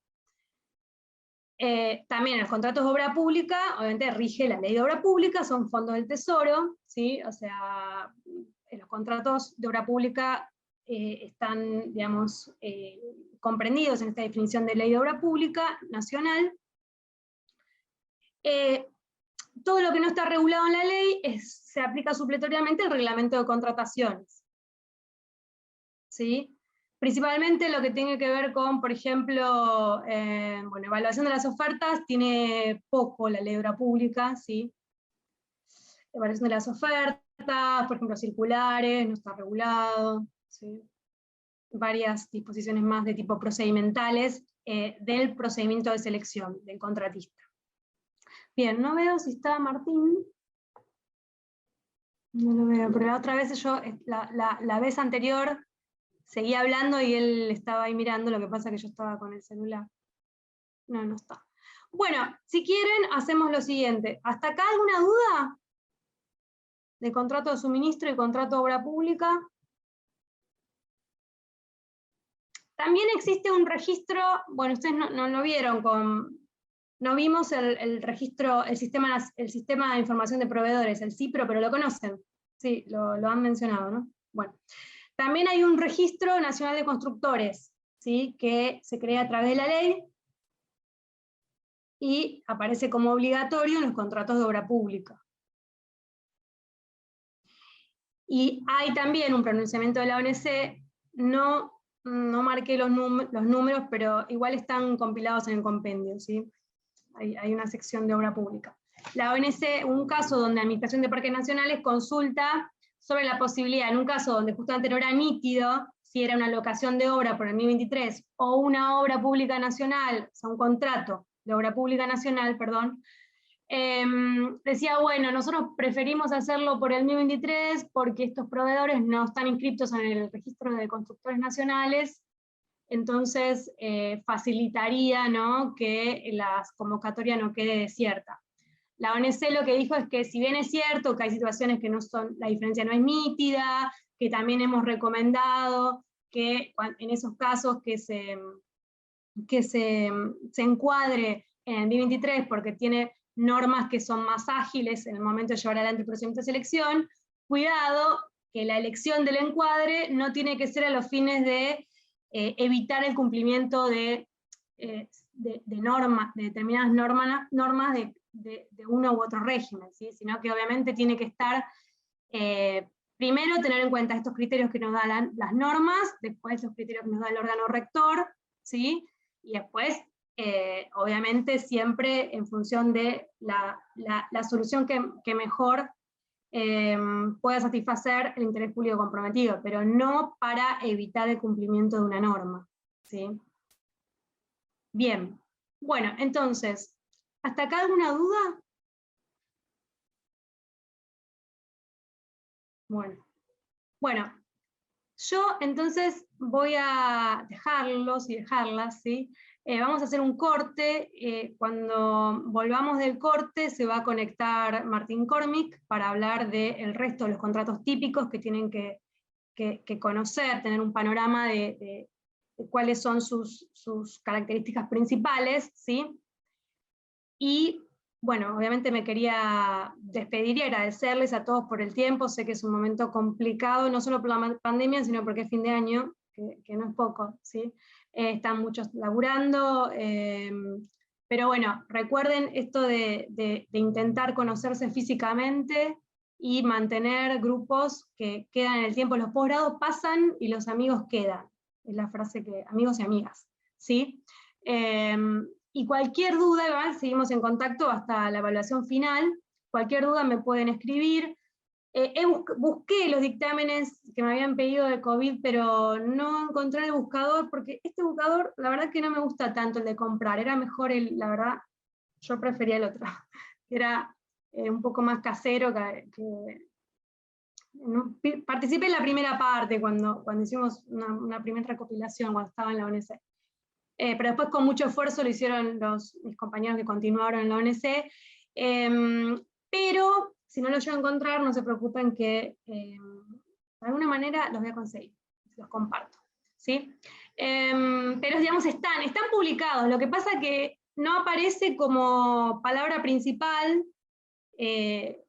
También en los contratos de obra pública, obviamente rige la ley de obra pública, son fondos del Tesoro, ¿sí? O sea, los contratos de obra pública están, digamos, comprendidos en esta definición de ley de obra pública nacional. Todo lo que no está regulado en la ley se aplica supletoriamente al reglamento de contrataciones, ¿sí? Principalmente lo que tiene que ver con, por ejemplo, bueno, evaluación de las ofertas, tiene poco la ley de obra pública, ¿sí? Evaluación de las ofertas, por ejemplo, circulares, no está regulado, ¿sí? Varias disposiciones más de tipo procedimentales del procedimiento de selección del contratista. Bien, no veo si está Martín. No lo veo, pero la otra vez la vez anterior seguía hablando y él estaba ahí mirando, lo que pasa que yo estaba con el celular. No, no está. Bueno, si quieren, hacemos lo siguiente. ¿Hasta acá alguna duda? ¿De contrato de suministro y contrato de obra pública? También existe un registro, bueno, ustedes no lo vieron, no vimos el registro, el sistema de información de proveedores, el CIPRO, pero lo conocen. Sí, lo han mencionado, ¿no? Bueno. También hay un registro nacional de constructores, ¿sí? Que se crea a través de la ley y aparece como obligatorio en los contratos de obra pública. Y hay también un pronunciamiento de la ONC, no marqué los números, pero igual están compilados en el compendio, ¿sí? Hay una sección de obra pública. La ONC, un caso donde la Administración de Parques Nacionales consulta sobre la posibilidad, en un caso donde justamente no era nítido si era una locación de obra por el 2023 o una obra pública nacional, o sea, un contrato de obra pública nacional, perdón, decía, bueno, nosotros preferimos hacerlo por el 2023 porque estos proveedores no están inscritos en el registro de constructores nacionales, entonces facilitaría, ¿no?, que la convocatoria no quede desierta. La ONC lo que dijo es que si bien es cierto que hay situaciones que no son, la diferencia no es nítida, que también hemos recomendado que en esos casos que se encuadre en el 2023 porque tiene normas que son más ágiles en el momento de llevar adelante el procedimiento de selección, cuidado que la elección del encuadre no tiene que ser a los fines de evitar el cumplimiento de normas, de determinadas normas de uno u otro régimen, ¿sí? Sino que obviamente tiene que estar, primero tener en cuenta estos criterios que nos dan las normas, después los criterios que nos da el órgano rector, ¿sí? Y después, obviamente, siempre en función de la solución que mejor pueda satisfacer el interés público comprometido, pero no para evitar el cumplimiento de una norma, ¿sí? Bien, bueno, entonces, ¿hasta acá alguna duda? Bueno, yo entonces voy a dejarlos y dejarlas, ¿sí? Vamos a hacer un corte, cuando volvamos del corte se va a conectar Martín Cormick para hablar del resto de los contratos típicos que tienen que conocer, tener un panorama de cuáles son sus características principales, ¿sí? Y bueno, obviamente me quería despedir y agradecerles a todos por el tiempo, sé que es un momento complicado, no solo por la pandemia, sino porque es fin de año, que no es poco, ¿sí? Están muchos laburando, pero bueno, recuerden esto de intentar conocerse físicamente y mantener grupos que quedan en el tiempo. Los posgrados pasan y los amigos quedan, es la frase que, amigos y amigas, ¿sí? Y cualquier duda, igual, seguimos en contacto hasta la evaluación final, cualquier duda me pueden escribir. Busqué los dictámenes que me habían pedido de COVID, pero no encontré el buscador, porque este buscador, la verdad que no me gusta tanto el de comprar, era mejor la verdad, yo prefería el otro, que era un poco más casero, no, participé en la primera parte, cuando hicimos una primera recopilación, cuando estaba en la ONC. Pero después con mucho esfuerzo lo hicieron mis compañeros que continuaron en la ONC, pero si no lo llego a encontrar, no se preocupen que de alguna manera los voy a conseguir, los comparto, ¿sí? Pero digamos, están publicados, lo que pasa que no aparece como palabra principal el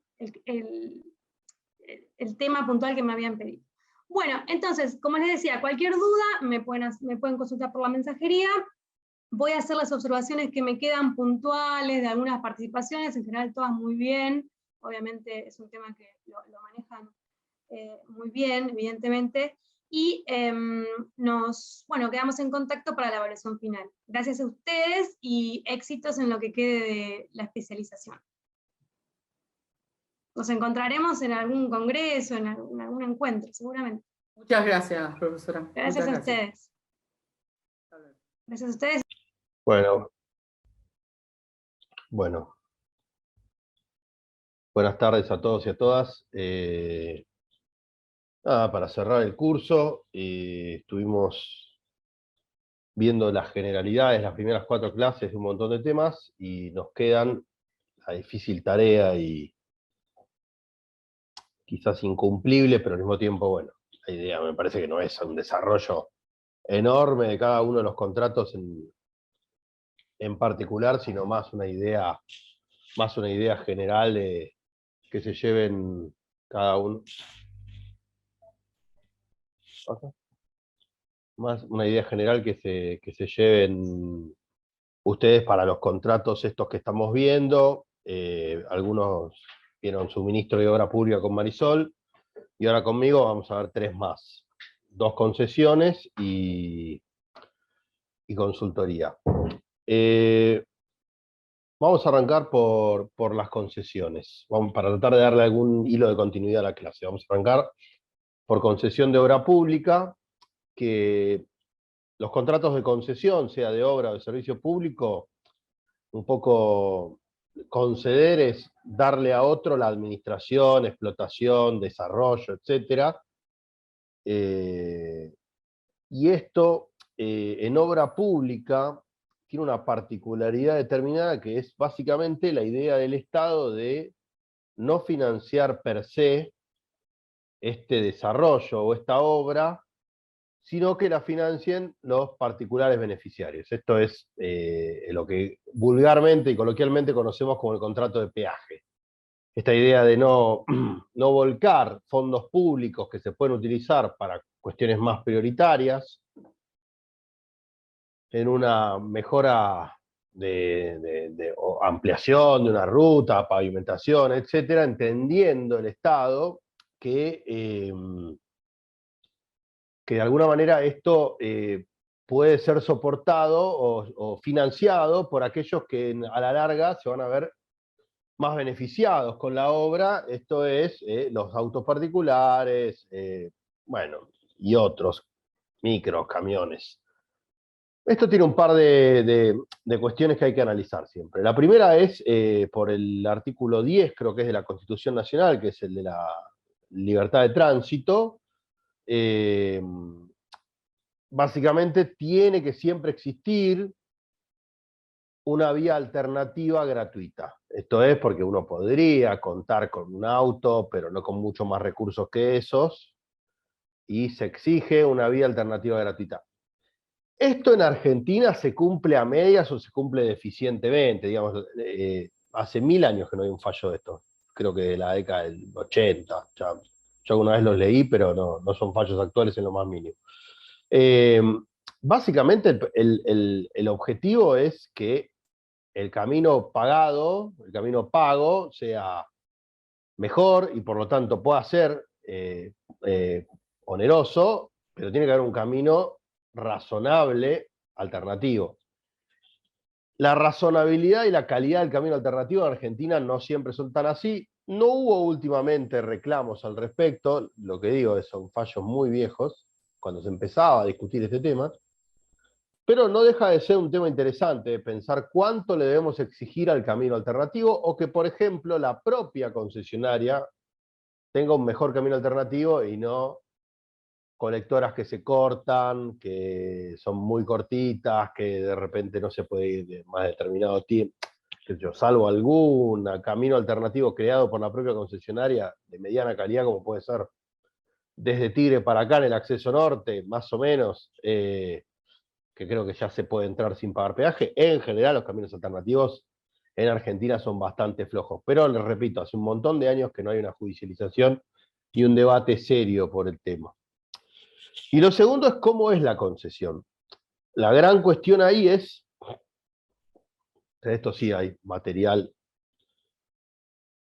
tema puntual que me habían pedido. Bueno, entonces, como les decía, cualquier duda me pueden consultar por la mensajería. Voy a hacer las observaciones que me quedan puntuales de algunas participaciones, en general todas muy bien. Obviamente es un tema que lo manejan muy bien, evidentemente. Y quedamos en contacto para la evaluación final. Gracias a ustedes y éxitos en lo que quede de la especialización. Nos encontraremos en algún congreso, en algún encuentro, seguramente. Muchas gracias, profesora. Gracias a ustedes. Gracias a ustedes. Bueno. Buenas tardes a todos y a todas. Para cerrar el curso, estuvimos viendo las generalidades, las primeras 4 clases de un montón de temas, y nos quedan la difícil tarea y quizás incumplible, pero al mismo tiempo, bueno, la idea me parece que no es un desarrollo enorme de cada uno de los contratos en particular, sino más una idea general que se lleven cada uno. Más una idea general que se lleven ustedes para los contratos estos que estamos viendo. Algunos vieron suministro de obra pública con Marisol, y ahora conmigo vamos a ver 3 más. 2 concesiones y consultoría. Vamos a arrancar por las concesiones, para tratar de darle algún hilo de continuidad a la clase. Vamos a arrancar por concesión de obra pública. que los contratos de concesión, sea de obra o de servicio público, un poco conceder es darle a otro la administración, explotación, desarrollo, etc. Y esto en obra pública tiene una particularidad determinada que es básicamente la idea del Estado de no financiar per se este desarrollo o esta obra, sino que la financien los particulares beneficiarios. Esto es lo que vulgarmente y coloquialmente conocemos como el contrato de peaje. Esta idea de no volcar fondos públicos que se pueden utilizar para cuestiones más prioritarias en una mejora o ampliación de una ruta, pavimentación, etcétera, entendiendo el Estado que de alguna manera esto puede ser soportado o financiado por aquellos que a la larga se van a ver más beneficiados con la obra, esto es los autos particulares, bueno, y otros, micros, camiones. Esto tiene un par de cuestiones que hay que analizar siempre. La primera es por el artículo 10, creo que es de la Constitución Nacional, que es el de la libertad de tránsito. Básicamente tiene que siempre existir una vía alternativa gratuita. Esto es porque uno podría contar con un auto, pero no con mucho más recursos que esos, y se exige una vía alternativa gratuita. Esto en Argentina se cumple a medias o se cumple deficientemente, digamos, hace 1000 años que no hay un fallo de esto, creo que de la década del 80, yo alguna vez los leí, pero no son fallos actuales en lo más mínimo. Básicamente el objetivo es que el camino pagado, el camino pago, sea mejor y por lo tanto pueda ser oneroso, pero tiene que haber un camino razonable alternativo. La razonabilidad y la calidad del camino alternativo en Argentina no siempre son tan así. No hubo últimamente reclamos al respecto, lo que digo es son fallos muy viejos, cuando se empezaba a discutir este tema, pero no deja de ser un tema interesante pensar cuánto le debemos exigir al camino alternativo o que, por ejemplo, la propia concesionaria tenga un mejor camino alternativo y no colectoras que se cortan, que son muy cortitas, que de repente no se puede ir de más determinado tiempo, que yo salvo algún camino alternativo creado por la propia concesionaria de mediana calidad, como puede ser desde Tigre para acá en el acceso norte, más o menos, que creo que ya se puede entrar sin pagar peaje. En general los caminos alternativos en Argentina son bastante flojos, pero les repito, hace un montón de años que no hay una judicialización y un debate serio por el tema. Y lo segundo es cómo es la concesión. La gran cuestión ahí es, de esto sí hay material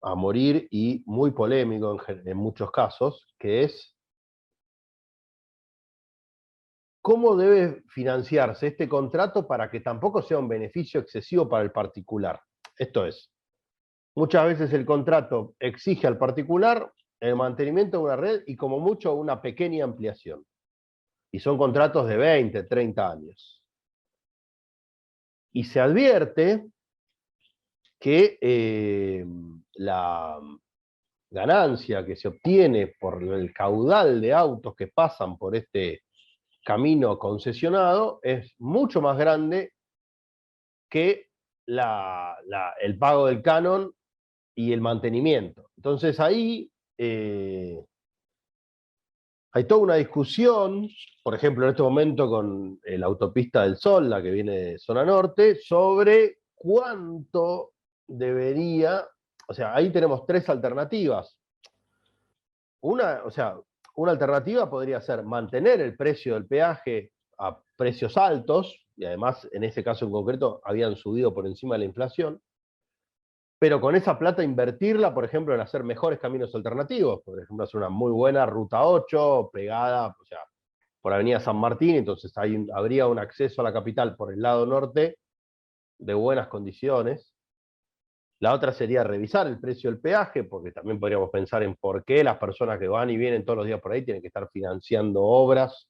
a morir y muy polémico en muchos casos, que es cómo debe financiarse este contrato para que tampoco sea un beneficio excesivo para el particular. Esto es, muchas veces el contrato exige al particular el mantenimiento de una red y como mucho una pequeña ampliación. Y son contratos de 20, 30 años. Y se advierte que la ganancia que se obtiene por el caudal de autos que pasan por este camino concesionado es mucho más grande que el pago del canon y el mantenimiento. Entonces ahí hay toda una discusión, por ejemplo en este momento con la autopista del Sol, la que viene de zona norte, sobre cuánto debería, o sea, ahí tenemos 3 alternativas. Una alternativa podría ser mantener el precio del peaje a precios altos, y además en ese caso en concreto habían subido por encima de la inflación, pero con esa plata invertirla, por ejemplo, en hacer mejores caminos alternativos, por ejemplo, hacer una muy buena ruta 8, pegada, o sea, por Avenida San Martín, entonces ahí habría un acceso a la capital por el lado norte de buenas condiciones. La otra sería revisar el precio del peaje, porque también podríamos pensar en por qué las personas que van y vienen todos los días por ahí tienen que estar financiando obras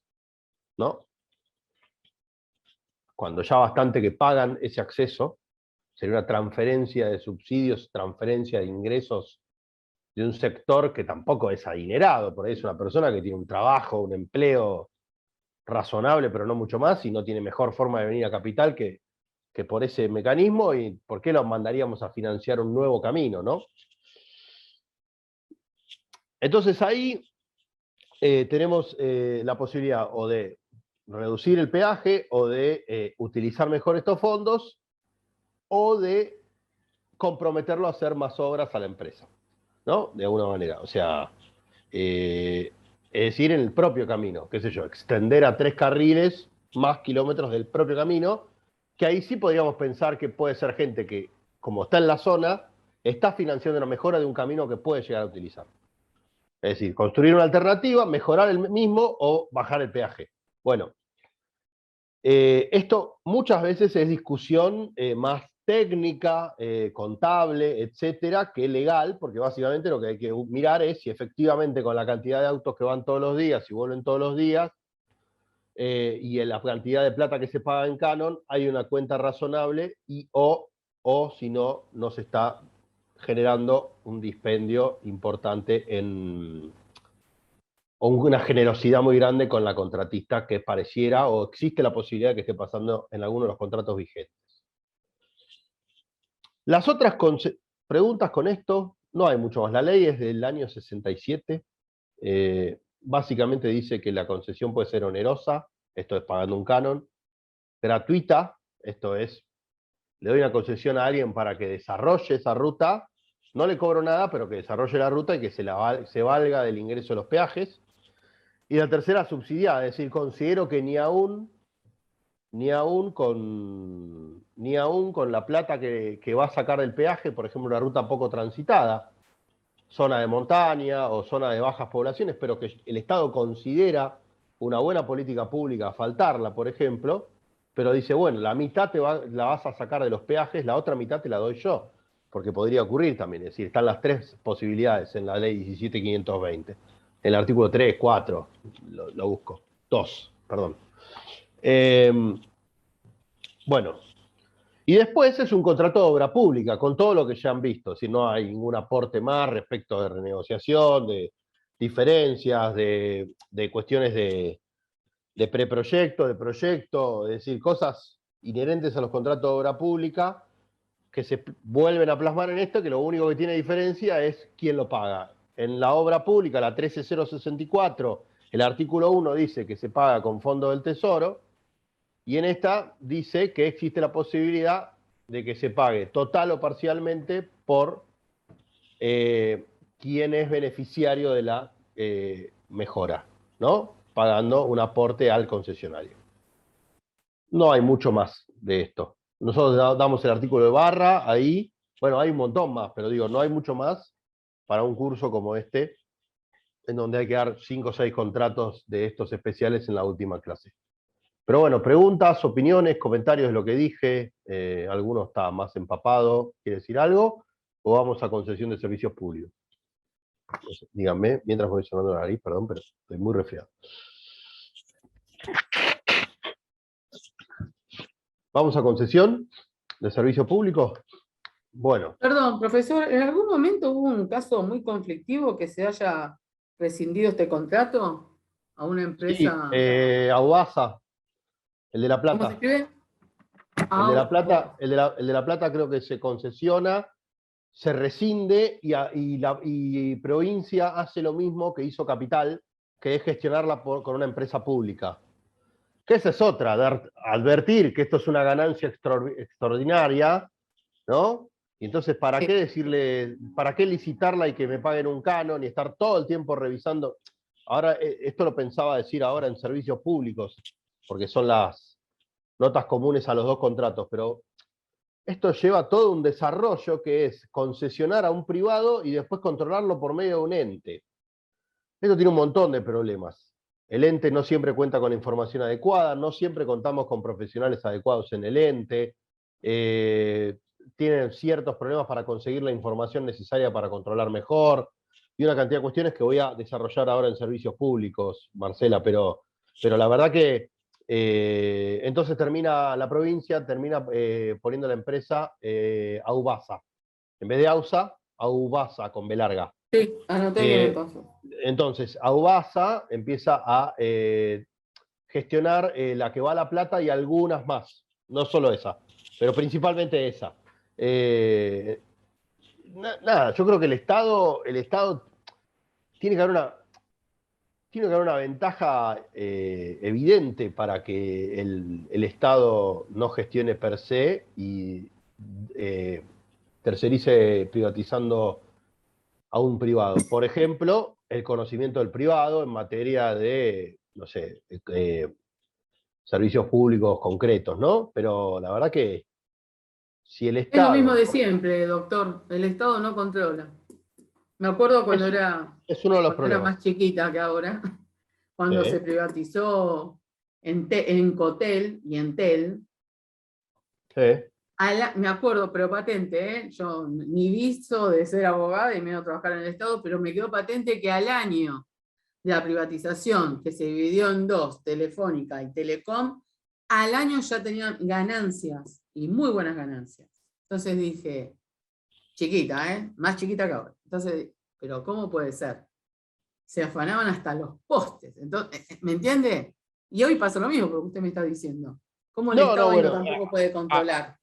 ¿no? Cuando ya bastante que pagan ese acceso, sería una transferencia de subsidios, transferencia de ingresos de un sector que tampoco es adinerado, por ahí es una persona que tiene un trabajo, un empleo razonable, pero no mucho más, y no tiene mejor forma de venir a capital que por ese mecanismo, y ¿por qué los mandaríamos a financiar un nuevo camino, no? Entonces ahí tenemos la posibilidad o de reducir el peaje, o de utilizar mejor estos fondos, o de comprometerlo a hacer más obras a la empresa, ¿no? De alguna manera, o sea, es decir, en el propio camino, qué sé yo, extender a 3 carriles más kilómetros del propio camino, que ahí sí podríamos pensar que puede ser gente que, como está en la zona, está financiando una mejora de un camino que puede llegar a utilizar. Es decir, construir una alternativa, mejorar el mismo o bajar el peaje. Bueno, esto muchas veces es discusión más técnica, contable, etcétera, que legal, porque básicamente lo que hay que mirar es si efectivamente con la cantidad de autos que van todos los días y vuelven todos los días, y en la cantidad de plata que se paga en canon, hay una cuenta razonable, y o si no, no se está generando un dispendio importante o una generosidad muy grande con la contratista, que pareciera, o existe la posibilidad de que esté pasando en algunos de los contratos vigentes. Las otras preguntas con esto, no hay mucho más. La ley es del año 67. Básicamente dice que la concesión puede ser onerosa, esto es pagando un canon, gratuita, esto es, le doy una concesión a alguien para que desarrolle esa ruta, no le cobro nada, pero que desarrolle la ruta y que se valga del ingreso de los peajes. Y la tercera, subsidiada, es decir, considero que ni aún con la plata que va a sacar del peaje, por ejemplo, una ruta poco transitada, zona de montaña o zona de bajas poblaciones, pero que el Estado considera una buena política pública faltarla, por ejemplo, pero dice, bueno, la mitad la vas a sacar de los peajes, la otra mitad te la doy yo, porque podría ocurrir también, es decir, están las 3 posibilidades en la ley 17.520. El artículo 3, 4, lo busco. 2, perdón. Bueno, y después es un contrato de obra pública, con todo lo que ya han visto, si no hay ningún aporte más respecto de renegociación, de diferencias, de cuestiones de preproyecto, de proyecto, es decir, cosas inherentes a los contratos de obra pública que se vuelven a plasmar en esto, que lo único que tiene diferencia es quién lo paga. En la obra pública, la 13064, el artículo 1 dice que se paga con fondos del Tesoro, y en esta dice que existe la posibilidad de que se pague total o parcialmente por quien es beneficiario de la mejora, ¿no? Pagando un aporte al concesionario. No hay mucho más de esto. Nosotros damos el artículo de barra ahí. Bueno, hay un montón más, pero digo, no hay mucho más para un curso como este, en donde hay que dar 5 o 6 contratos de estos especiales en la última clase. Pero bueno, preguntas, opiniones, comentarios de lo que dije. ¿Alguno está más empapado, quiere decir algo? ¿O vamos a concesión de servicios públicos? No sé, díganme, mientras voy sonando la nariz, perdón, pero estoy muy resfriado. ¿Vamos a concesión de servicio público? Bueno. Perdón, profesor, ¿en algún momento hubo un caso muy conflictivo que se haya rescindido este contrato a una empresa? Sí, Aubasa, el de La Plata. ¿Cómo se escribe? El de La Plata, el de La Plata creo que se concesiona, se rescinde, y provincia hace lo mismo que hizo Capital, que es gestionarla con una empresa pública. Que esa es otra, advertir que esto es una ganancia extraordinaria, ¿no? Y entonces, ¿para qué decirle, para qué licitarla y que me paguen un canon y estar todo el tiempo revisando? Ahora, esto lo pensaba decir ahora en servicios públicos, porque son las notas comunes a los 2 contratos, pero esto lleva todo un desarrollo que es concesionar a un privado y después controlarlo por medio de un ente. Esto tiene un montón de problemas. El ente no siempre cuenta con la información adecuada, no siempre contamos con profesionales adecuados en el ente, tienen ciertos problemas para conseguir la información necesaria para controlar mejor, y una cantidad de cuestiones que voy a desarrollar ahora en servicios públicos, Marcela, pero Pero la verdad que entonces termina la provincia, termina poniendo la empresa Aubasa. En vez de AUSA, Aubasa con B larga. Sí, anoté bien entonces. Entonces, Aubasa empieza a gestionar la que va a La Plata y algunas más. No solo esa, pero principalmente esa. Nada, yo creo que el Estado tiene que haber una ventaja evidente para que el Estado no gestione per se y tercerice privatizando a un privado. Por ejemplo, el conocimiento del privado en materia de, no sé, servicios públicos concretos, ¿no? Pero la verdad que si el Es lo mismo Estado... de siempre, doctor. El Estado no controla. Me acuerdo cuando es uno de los era problemas. más chiquita que ahora, cuando Sí. se privatizó en Cotel y Entel. Sí. Me acuerdo, pero patente, ¿eh? Yo ni viso de ser abogada y me iba a trabajar en el Estado, pero me quedó patente que al año de la privatización, que se dividió en dos, Telefónica y Telecom, al año ya tenían ganancias, y muy buenas ganancias. Entonces dije, chiquita, ¿eh? Más chiquita que ahora. Entonces, pero ¿cómo puede ser? Se afanaban hasta los postes. Entonces, ¿me entiende? Y hoy pasa lo mismo, porque usted me está diciendo. ¿Cómo el Estado ahí Bueno, tampoco puede controlar?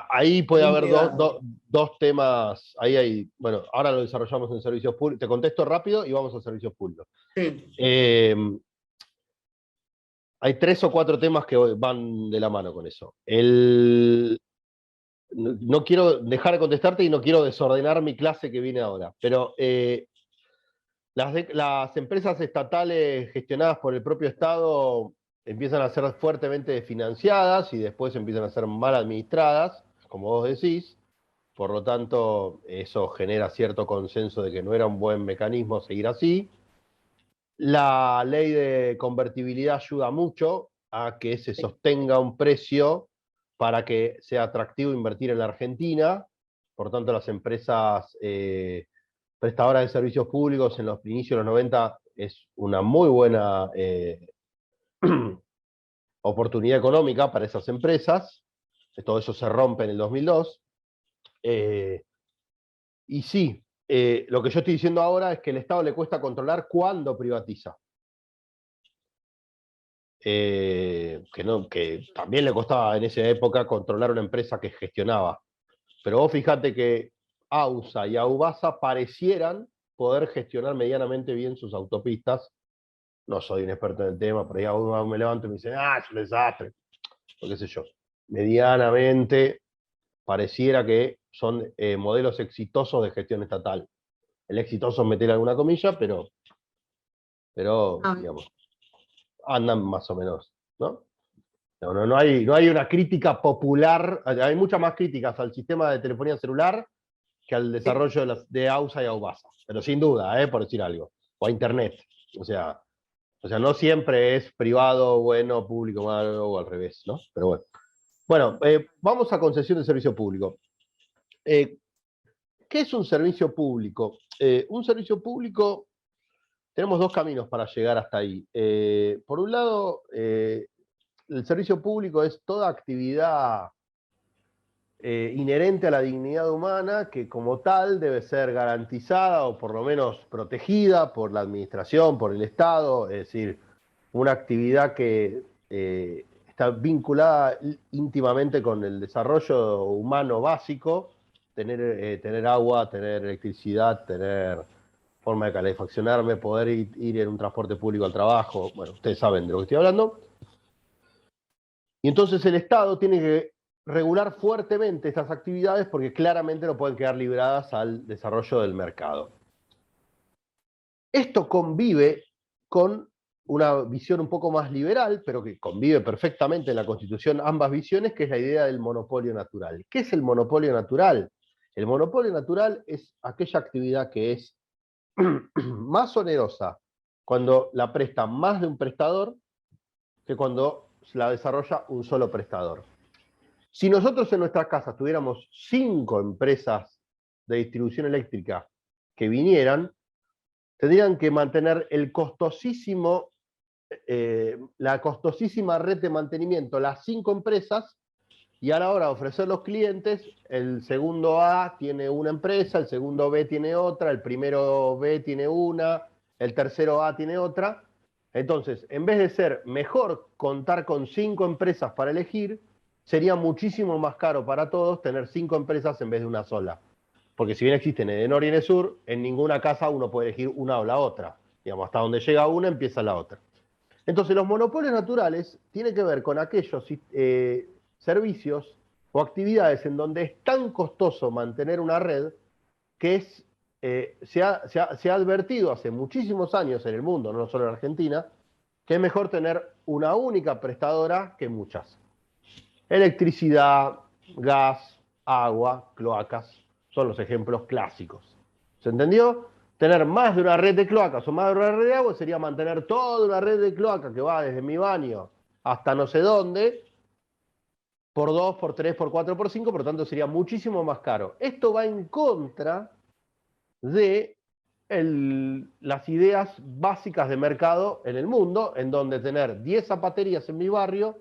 ahí puede Un haber privado. dos temas. Ahí hay, bueno, ahora lo desarrollamos en servicios públicos. Te contesto rápido y vamos a servicios públicos. Sí. Hay 3 o 4 temas que van de la mano con eso. No quiero dejar de contestarte y no quiero desordenar mi clase que viene ahora, pero las empresas estatales gestionadas por el propio Estado empiezan a ser fuertemente financiadas y después empiezan a ser mal administradas, como vos decís. Por lo tanto, eso genera cierto consenso de que no era un buen mecanismo seguir así. La ley de convertibilidad ayuda mucho a que se sostenga un precio para que sea atractivo invertir en la Argentina. Por tanto, las empresas prestadoras de servicios públicos en los inicios de los 90 es una muy buena oportunidad económica para esas empresas. Todo eso se rompe en el 2002. Y sí, lo que yo estoy diciendo ahora es que al Estado le cuesta controlar cuándo privatiza. Que también le costaba en esa época controlar una empresa que gestionaba. Pero vos fíjate que AUSA y AUBASA parecieran poder gestionar medianamente bien sus autopistas. No soy un experto en el tema, pero ya uno me levanto y me dice, es un desastre. O qué sé yo. Medianamente pareciera que son modelos exitosos de gestión estatal. El exitoso es meter alguna comilla, pero digamos, andan más o menos, ¿no? No hay una crítica popular, hay muchas más críticas al sistema de telefonía celular que al desarrollo de AUSA y AUBASA, pero sin duda, por decir algo, o a Internet. O sea, no siempre es privado, bueno, público, malo, o al revés, ¿no? Pero bueno. Bueno, vamos a concesión de servicio público. ¿Qué es un servicio público? Un servicio público, tenemos dos caminos para llegar hasta ahí. Por un lado, el servicio público es toda actividad inherente a la dignidad humana que como tal debe ser garantizada o por lo menos protegida por la administración, por el Estado, es decir, una actividad que está vinculada íntimamente con el desarrollo humano básico, tener agua, tener electricidad, tener forma de calefaccionarme, poder ir en un transporte público al trabajo. Bueno, ustedes saben de lo que estoy hablando. Y entonces el Estado tiene que regular fuertemente estas actividades porque claramente no pueden quedar libradas al desarrollo del mercado. Esto convive con una visión un poco más liberal, pero que convive perfectamente en la Constitución ambas visiones, que es la idea del monopolio natural. ¿Qué es el monopolio natural? El monopolio natural es aquella actividad que es más onerosa cuando la presta más de un prestador que cuando la desarrolla un solo prestador. Si nosotros en nuestras casas tuviéramos 5 empresas de distribución eléctrica que vinieran, tendrían que mantener el costosísimo la costosísima red de mantenimiento, las 5 empresas, y a la hora de ofrecer los clientes, el segundo A tiene una empresa, el segundo B tiene otra, el primero B tiene una, el tercero A tiene otra. Entonces, en vez de ser mejor contar con 5 empresas para elegir, sería muchísimo más caro para todos tener 5 empresas en vez de una sola. Porque si bien existen en el norte y en el sur, en ninguna casa uno puede elegir una o la otra. Digamos, hasta donde llega una, empieza la otra. Entonces, los monopolios naturales tienen que ver con aquellos servicios o actividades en donde es tan costoso mantener una red que se ha advertido hace muchísimos años en el mundo, no solo en Argentina, que es mejor tener una única prestadora que muchas. Electricidad, gas, agua, cloacas, son los ejemplos clásicos. ¿Se entendió? Tener más de una red de cloacas o más de una red de agua sería mantener toda una red de cloacas que va desde mi baño hasta no sé dónde, por 2, por 3, por 4, por 5, por lo tanto sería muchísimo más caro. Esto va en contra de las ideas básicas de mercado en el mundo, en donde tener 10 zapaterías en mi barrio,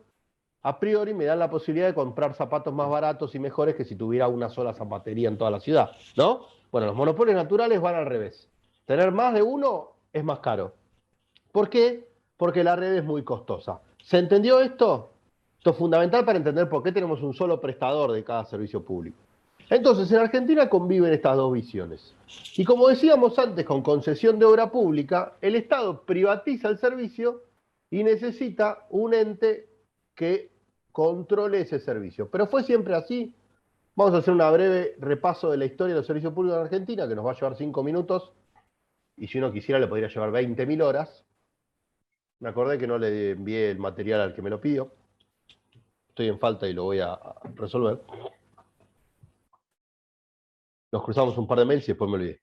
a priori me dan la posibilidad de comprar zapatos más baratos y mejores que si tuviera una sola zapatería en toda la ciudad, ¿no? Bueno, los monopolios naturales van al revés. Tener más de uno es más caro. ¿Por qué? Porque la red es muy costosa. ¿Se entendió esto? Esto es fundamental para entender por qué tenemos un solo prestador de cada servicio público. Entonces, en Argentina conviven estas dos visiones. Y como decíamos antes, con concesión de obra pública, el Estado privatiza el servicio y necesita un ente que controle ese servicio. Pero fue siempre así. Vamos a hacer un breve repaso de la historia de los servicios públicos en Argentina, que nos va a llevar 5 minutos, y si uno quisiera le podría llevar 20.000 horas. Me acordé que no le envié el material al que me lo pidió. Estoy en falta y lo voy a resolver. Nos cruzamos un par de mails y después me olvidé.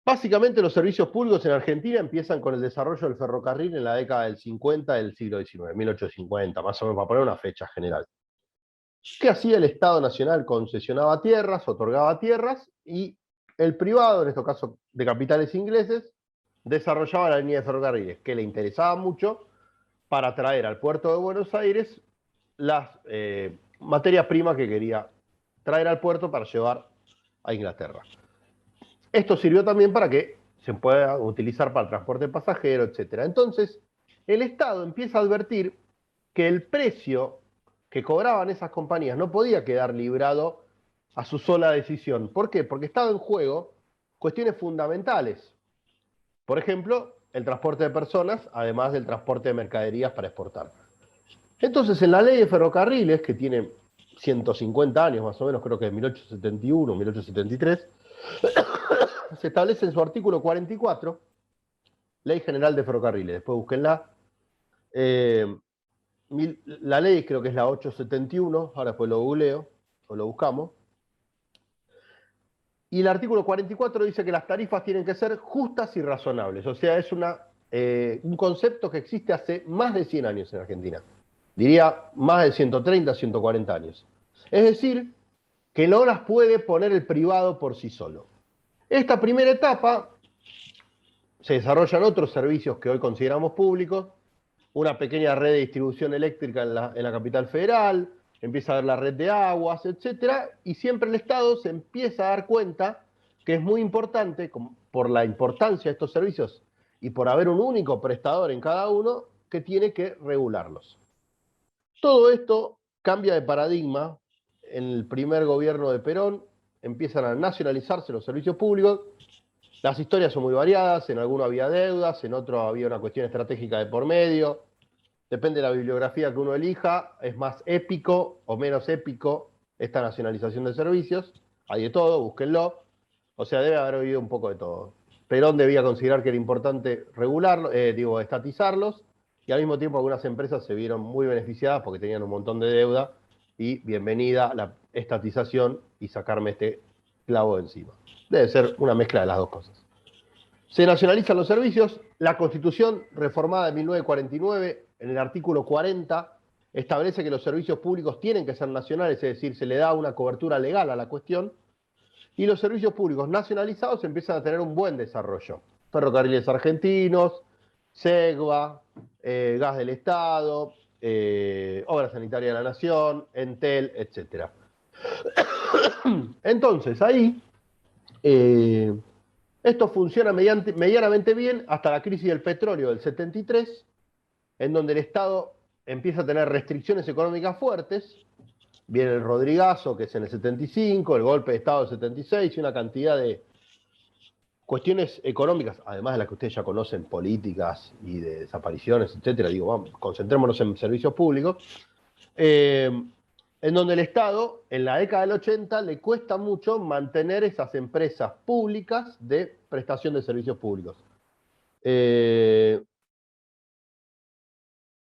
Básicamente los servicios públicos en Argentina empiezan con el desarrollo del ferrocarril en la década del 50 del siglo XIX, 1850, más o menos, para poner una fecha general. ¿Qué hacía el Estado Nacional? Concesionaba tierras, otorgaba tierras, y el privado, en este caso de capitales ingleses, desarrollaba la línea de ferrocarriles, que le interesaba mucho para traer al puerto de Buenos Aires las materias primas que quería traer al puerto para llevar a Inglaterra. Esto sirvió también para que se pueda utilizar para el transporte pasajero, etc. Entonces, el Estado empieza a advertir que el precio que cobraban esas compañías no podía quedar librado a su sola decisión. ¿Por qué? Porque estaba en juego cuestiones fundamentales. Por ejemplo, el transporte de personas, además del transporte de mercaderías para exportar. Entonces, en la ley de ferrocarriles, que tiene 150 años más o menos, creo que de 1871, 1873, se establece en su artículo 44, Ley General de Ferrocarriles, después búsquenla. La ley creo que es la 871, ahora después lo googleo, o lo buscamos. Y el artículo 44 dice que las tarifas tienen que ser justas y razonables. O sea, es un concepto que existe hace más de 100 años en Argentina. Diría más de 130, 140 años. Es decir, que no las puede poner el privado por sí solo. Esta primera etapa se desarrollan otros servicios que hoy consideramos públicos, una pequeña red de distribución eléctrica en la capital federal, empieza a haber la red de aguas, etc. Y siempre el Estado se empieza a dar cuenta que es muy importante, por la importancia de estos servicios y por haber un único prestador en cada uno, que tiene que regularlos. Todo esto cambia de paradigma en el primer gobierno de Perón, empiezan a nacionalizarse los servicios públicos. Las historias son muy variadas, en alguno había deudas, en otro había una cuestión estratégica de por medio. Depende de la bibliografía que uno elija, es más épico o menos épico esta nacionalización de servicios. Hay de todo, búsquenlo. O sea, debe haber oído un poco de todo. Perón debía considerar que era importante estatizarlos, y al mismo tiempo algunas empresas se vieron muy beneficiadas porque tenían un montón de deuda, y bienvenida la estatización y sacarme este clavo de encima. Debe ser una mezcla de las dos cosas. Se nacionalizan los servicios. La Constitución reformada de 1949, en el artículo 40, establece que los servicios públicos tienen que ser nacionales, es decir, se le da una cobertura legal a la cuestión, y los servicios públicos nacionalizados empiezan a tener un buen desarrollo. Ferrocarriles Argentinos, Segva, Gas del Estado, Obra Sanitaria de la Nación, Entel, etc. Entonces, ahí, esto funciona medianamente bien hasta la crisis del petróleo del 73, en donde el Estado empieza a tener restricciones económicas fuertes. Viene el Rodrigazo, que es en el 75, el golpe de Estado del 76, y una cantidad de cuestiones económicas, además de las que ustedes ya conocen, políticas y de desapariciones, etcétera. Digo, vamos, concentrémonos en servicios públicos. En donde el Estado, en la década del 80, le cuesta mucho mantener esas empresas públicas de prestación de servicios públicos.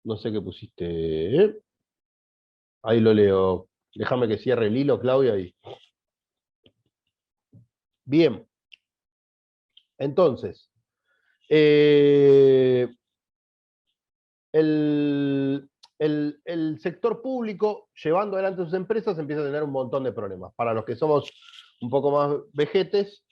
No sé qué pusiste. Ahí lo leo. Déjame que cierre el hilo, Claudia. Bien. Entonces, el sector público, llevando adelante sus empresas, empieza a tener un montón de problemas. Para los que somos un poco más vejetes,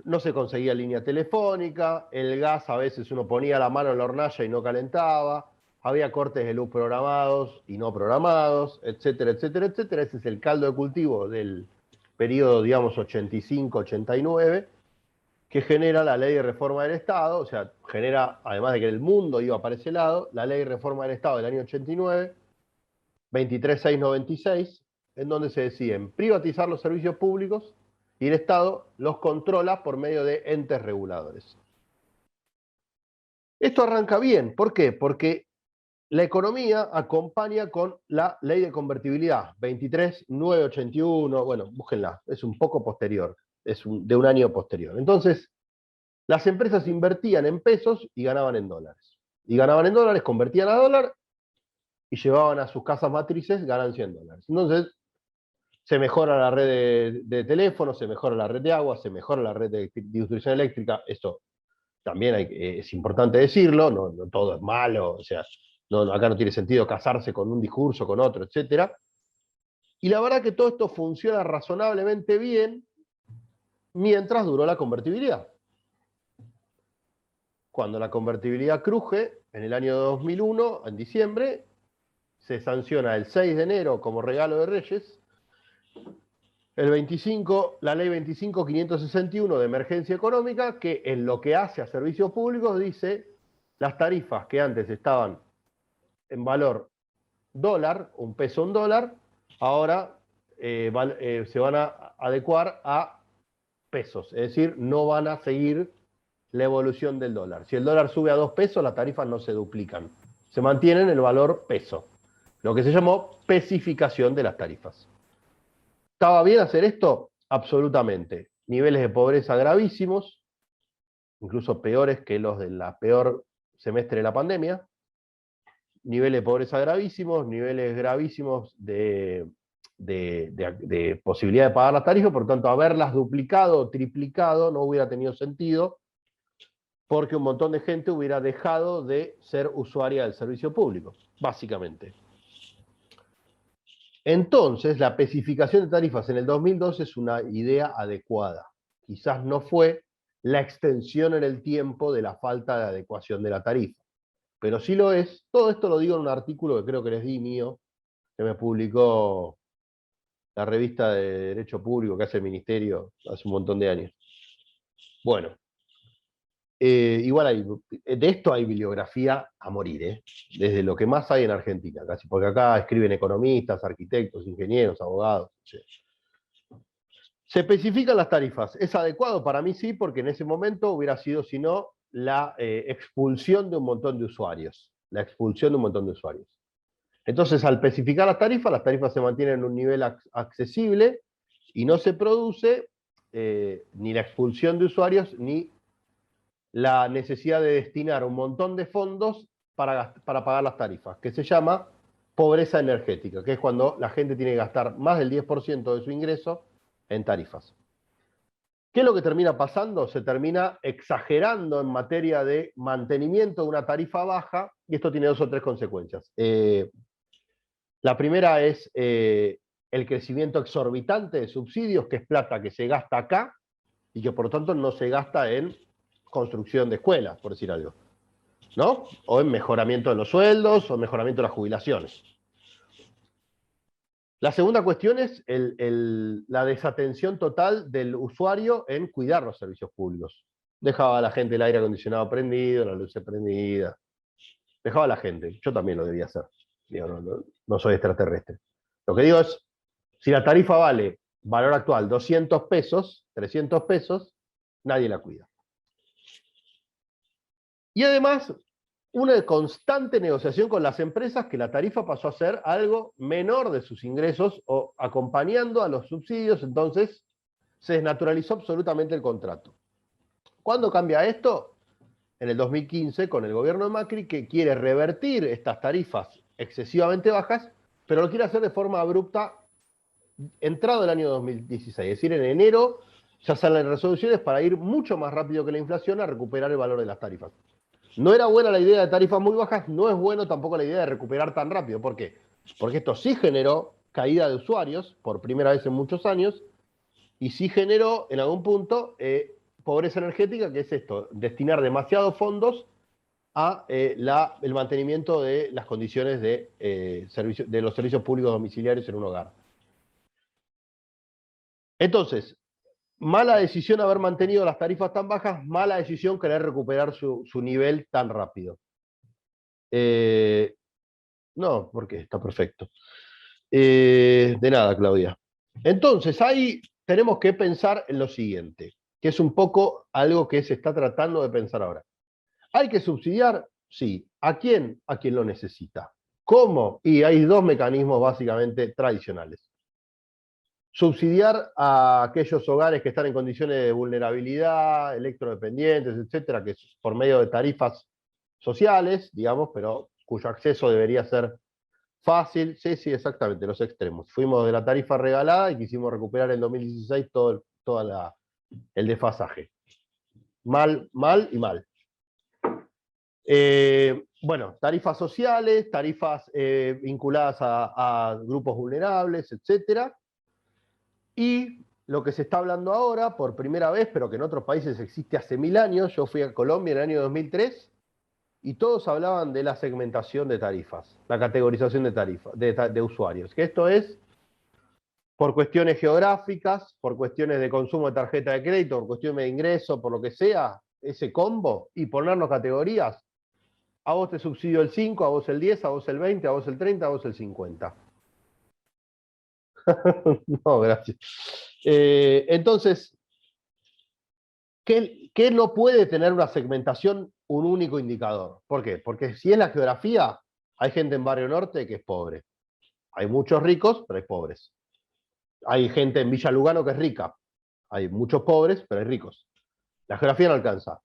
no se conseguía línea telefónica, el gas a veces uno ponía la mano en la hornalla y no calentaba, había cortes de luz programados y no programados, etcétera, etcétera, etcétera. Ese es el caldo de cultivo del periodo, digamos, 85-89, que genera la ley de reforma del Estado, o sea, genera, además de que el mundo iba para ese lado, la ley de reforma del Estado del año 89, 23696, en donde se deciden privatizar los servicios públicos y el Estado los controla por medio de entes reguladores. Esto arranca bien, ¿por qué? Porque la economía acompaña con la ley de convertibilidad, 23981, bueno, búsquenla, es un poco posterior, de un año posterior. Entonces, las empresas invertían en pesos y ganaban en dólares. Y ganaban en dólares, convertían a dólar y llevaban a sus casas matrices ganancia en dólares. Entonces, se mejora la red de teléfonos, se mejora la red de agua, se mejora la red de distribución eléctrica. Esto también es importante decirlo, no todo es malo, o sea, acá no tiene sentido casarse con un discurso, con otro, etc. Y la verdad que todo esto funciona razonablemente bien mientras duró la convertibilidad. Cuando la convertibilidad cruje, en el año 2001, en diciembre, se sanciona el 6 de enero como regalo de Reyes, el 25, la ley 25.561 de emergencia económica, que en lo que hace a servicios públicos dice las tarifas que antes estaban en valor dólar, un peso un dólar, ahora se van a adecuar a pesos, es decir, no van a seguir la evolución del dólar. Si el dólar sube a 2 pesos, las tarifas no se duplican, se mantienen el valor peso, lo que se llamó pesificación de las tarifas. ¿Estaba bien hacer esto? Absolutamente. Niveles de pobreza gravísimos, incluso peores que los de la peor semestre de la pandemia. Niveles de pobreza gravísimos, niveles gravísimos de posibilidad de pagar las tarifas, por tanto, haberlas duplicado o triplicado no hubiera tenido sentido, porque un montón de gente hubiera dejado de ser usuaria del servicio público, básicamente. Entonces, la especificación de tarifas en el 2012 es una idea adecuada. Quizás no fue la extensión en el tiempo de la falta de adecuación de la tarifa, pero sí lo es. Todo esto lo digo en un artículo que creo que les di mío, que me publicó la revista de Derecho Público que hace el Ministerio hace un montón de años. Bueno, igual de esto hay bibliografía a morir, desde lo que más hay en Argentina, casi, porque acá escriben economistas, arquitectos, ingenieros, abogados. Sí. Se especifican las tarifas. ¿Es adecuado? Para mí sí, porque en ese momento hubiera sido, si no, la expulsión de un montón de usuarios. La expulsión de un montón de usuarios. Entonces, al especificar las tarifas se mantienen en un nivel accesible y no se produce ni la expulsión de usuarios ni la necesidad de destinar un montón de fondos para pagar las tarifas, que se llama pobreza energética, que es cuando la gente tiene que gastar más del 10% de su ingreso en tarifas. ¿Qué es lo que termina pasando? Se termina exagerando en materia de mantenimiento de una tarifa baja, y esto tiene 2 o 3 consecuencias. La primera es el crecimiento exorbitante de subsidios, que es plata que se gasta acá, y que por lo tanto no se gasta en construcción de escuelas, por decir algo. ¿no? O en mejoramiento de los sueldos, o mejoramiento de las jubilaciones. La segunda cuestión es la desatención total del usuario en cuidar los servicios públicos. Dejaba a la gente el aire acondicionado prendido, la luz prendida. Dejaba a la gente. Yo también lo debía hacer. Digo, no soy extraterrestre. Lo que digo es, si la tarifa vale, valor actual, 200 pesos, 300 pesos, nadie la cuida. Y además, una constante negociación con las empresas, que la tarifa pasó a ser algo menor de sus ingresos o acompañando a los subsidios, entonces se desnaturalizó absolutamente el contrato. ¿Cuándo cambia esto? En el 2015, con el gobierno de Macri, que quiere revertir estas tarifas excesivamente bajas, pero lo quiere hacer de forma abrupta entrado el año 2016. Es decir, en enero ya salen resoluciones para ir mucho más rápido que la inflación a recuperar el valor de las tarifas. No era buena la idea de tarifas muy bajas, no es bueno tampoco la idea de recuperar tan rápido. ¿Por qué? Porque esto sí generó caída de usuarios por primera vez en muchos años y sí generó en algún punto pobreza energética, que es esto, destinar demasiados fondos a el mantenimiento de las condiciones de los servicios públicos domiciliarios en un hogar. Entonces, mala decisión haber mantenido las tarifas tan bajas, mala decisión querer recuperar su nivel tan rápido. No, porque está perfecto. De nada, Claudia. Entonces, ahí tenemos que pensar en lo siguiente, que es un poco algo que se está tratando de pensar ahora. ¿Hay que subsidiar? Sí. ¿A quién? A quien lo necesita. ¿Cómo? Y hay dos mecanismos básicamente tradicionales. Subsidiar a aquellos hogares que están en condiciones de vulnerabilidad, electrodependientes, etcétera, que es por medio de tarifas sociales, digamos, pero cuyo acceso debería ser fácil. Sí, sí, exactamente, los extremos. Fuimos de la tarifa regalada y quisimos recuperar en 2016 todo el desfasaje. Mal, mal y mal. Bueno, tarifas sociales, tarifas vinculadas a grupos vulnerables, etcétera. Y lo que se está hablando ahora, por primera vez, pero que en otros países existe hace 1000 años, yo fui a Colombia en el año 2003, y todos hablaban de la segmentación de tarifas, la categorización de tarifas, de usuarios, que esto es por cuestiones geográficas, por cuestiones de consumo de tarjeta de crédito, por cuestiones de ingreso, por lo que sea, ese combo, y ponernos categorías. A vos te subsidio el 5, a vos el 10, a vos el 20, a vos el 30, a vos el 50. No, gracias. Entonces, ¿qué no puede tener una segmentación un único indicador? ¿Por qué? Porque si es la geografía, hay gente en Barrio Norte que es pobre. Hay muchos ricos, pero hay pobres. Hay gente en Villa Lugano que es rica. Hay muchos pobres, pero hay ricos. La geografía no alcanza.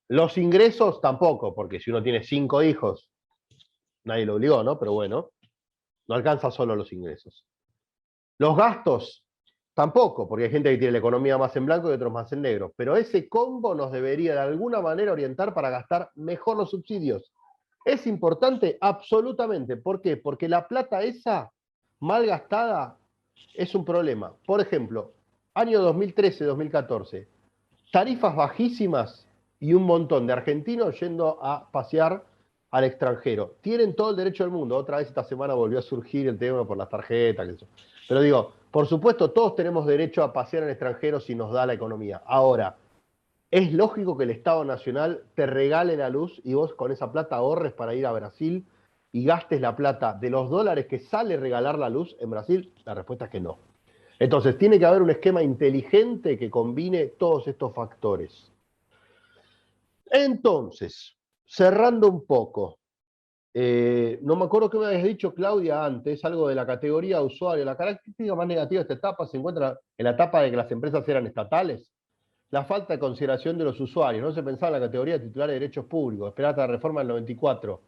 Los ingresos tampoco, porque si uno tiene 5 hijos, nadie lo obligó, ¿no? Pero bueno, no alcanza solo los ingresos. Los gastos tampoco, porque hay gente que tiene la economía más en blanco y otros más en negro. Pero ese combo nos debería de alguna manera orientar para gastar mejor los subsidios. ¿Es importante? Absolutamente. ¿Por qué? Porque la plata esa, mal gastada, es un problema. Por ejemplo, año 2013-2014, tarifas bajísimas y un montón de argentinos yendo a pasear al extranjero. Tienen todo el derecho del mundo. Otra vez esta semana volvió a surgir el tema por las tarjetas. Pero digo, por supuesto, todos tenemos derecho a pasear en el extranjero si nos da la economía. Ahora, es lógico que el Estado Nacional te regale la luz y vos con esa plata ahorres para ir a Brasil y gastes la plata de los dólares que sale regalar la luz en Brasil. La respuesta es que no. Entonces, tiene que haber un esquema inteligente que combine todos estos factores. Entonces, cerrando un poco, no me acuerdo qué me habías dicho, Claudia, antes, algo de la categoría de usuario. La característica más negativa de esta etapa se encuentra en la etapa de que las empresas eran estatales. La falta de consideración de los usuarios. No se pensaba en la categoría de titulares de derechos públicos. Esperaba la reforma del 94.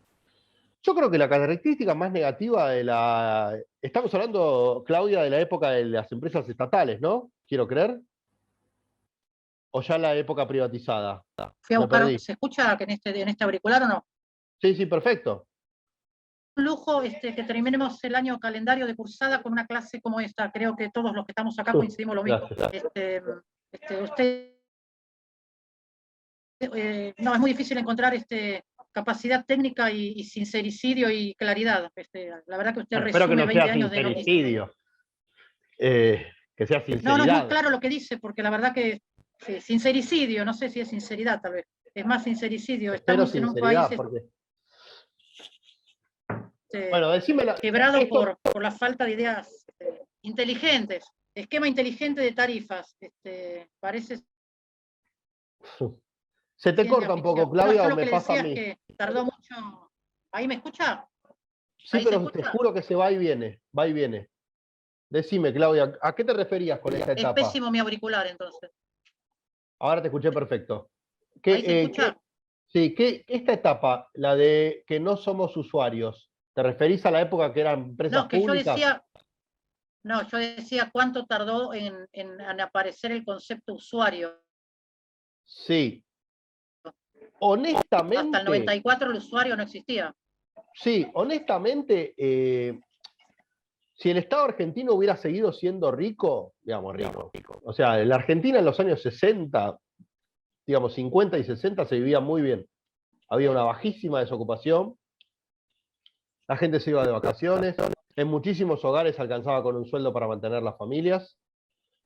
Yo creo que la característica más negativa de la... Estamos hablando, Claudia, de la época de las empresas estatales, ¿no? Quiero creer. ¿O ya la época privatizada? Fui a buscar, ¿se escucha en este auricular o no? Sí, sí, perfecto. Un lujo que terminemos el año calendario de cursada con una clase como esta. Creo que todos los que estamos acá coincidimos lo mismo. Usted, no, es muy difícil encontrar capacidad técnica y sincericidio y claridad. La verdad que usted Bueno, espero que resume no 20 sea años de lo sincericidio. Que sea No, sinceridad. no, es muy claro lo que dice, porque la verdad que sí, sincericidio, no sé si es sinceridad tal vez, es más sincericidio. Espero Estamos en un país sinceridad, porque... Bueno, quebrado esto... por la falta de ideas inteligentes, esquema inteligente de tarifas. Parece Se te ciencia corta un poco, ficción. No, Claudia, yo o lo me que le pasa a decía es mí. que tardó mucho. ¿Ahí me escucha? Sí, ¿Ahí se pero te escucha? juro que se va y viene, va y viene. Decime, Claudia, ¿a qué te referías con esta Es etapa? pésimo mi auricular, entonces. Ahora te escuché perfecto. ¿Ahí se escucha? Esta etapa, la de que no somos usuarios, ¿te referís a la época que eran empresas No, que yo públicas? decía, no, yo decía cuánto tardó en aparecer el concepto usuario. Sí. Hasta el Honestamente, 94 el usuario no existía. sí, honestamente, si el Estado argentino hubiera seguido siendo rico, digamos, rico. O sea, en la Argentina en los años 60, digamos, 50 y 60 se vivía muy bien. Había una bajísima desocupación, la gente se iba de vacaciones, en muchísimos hogares alcanzaba con un sueldo para mantener las familias.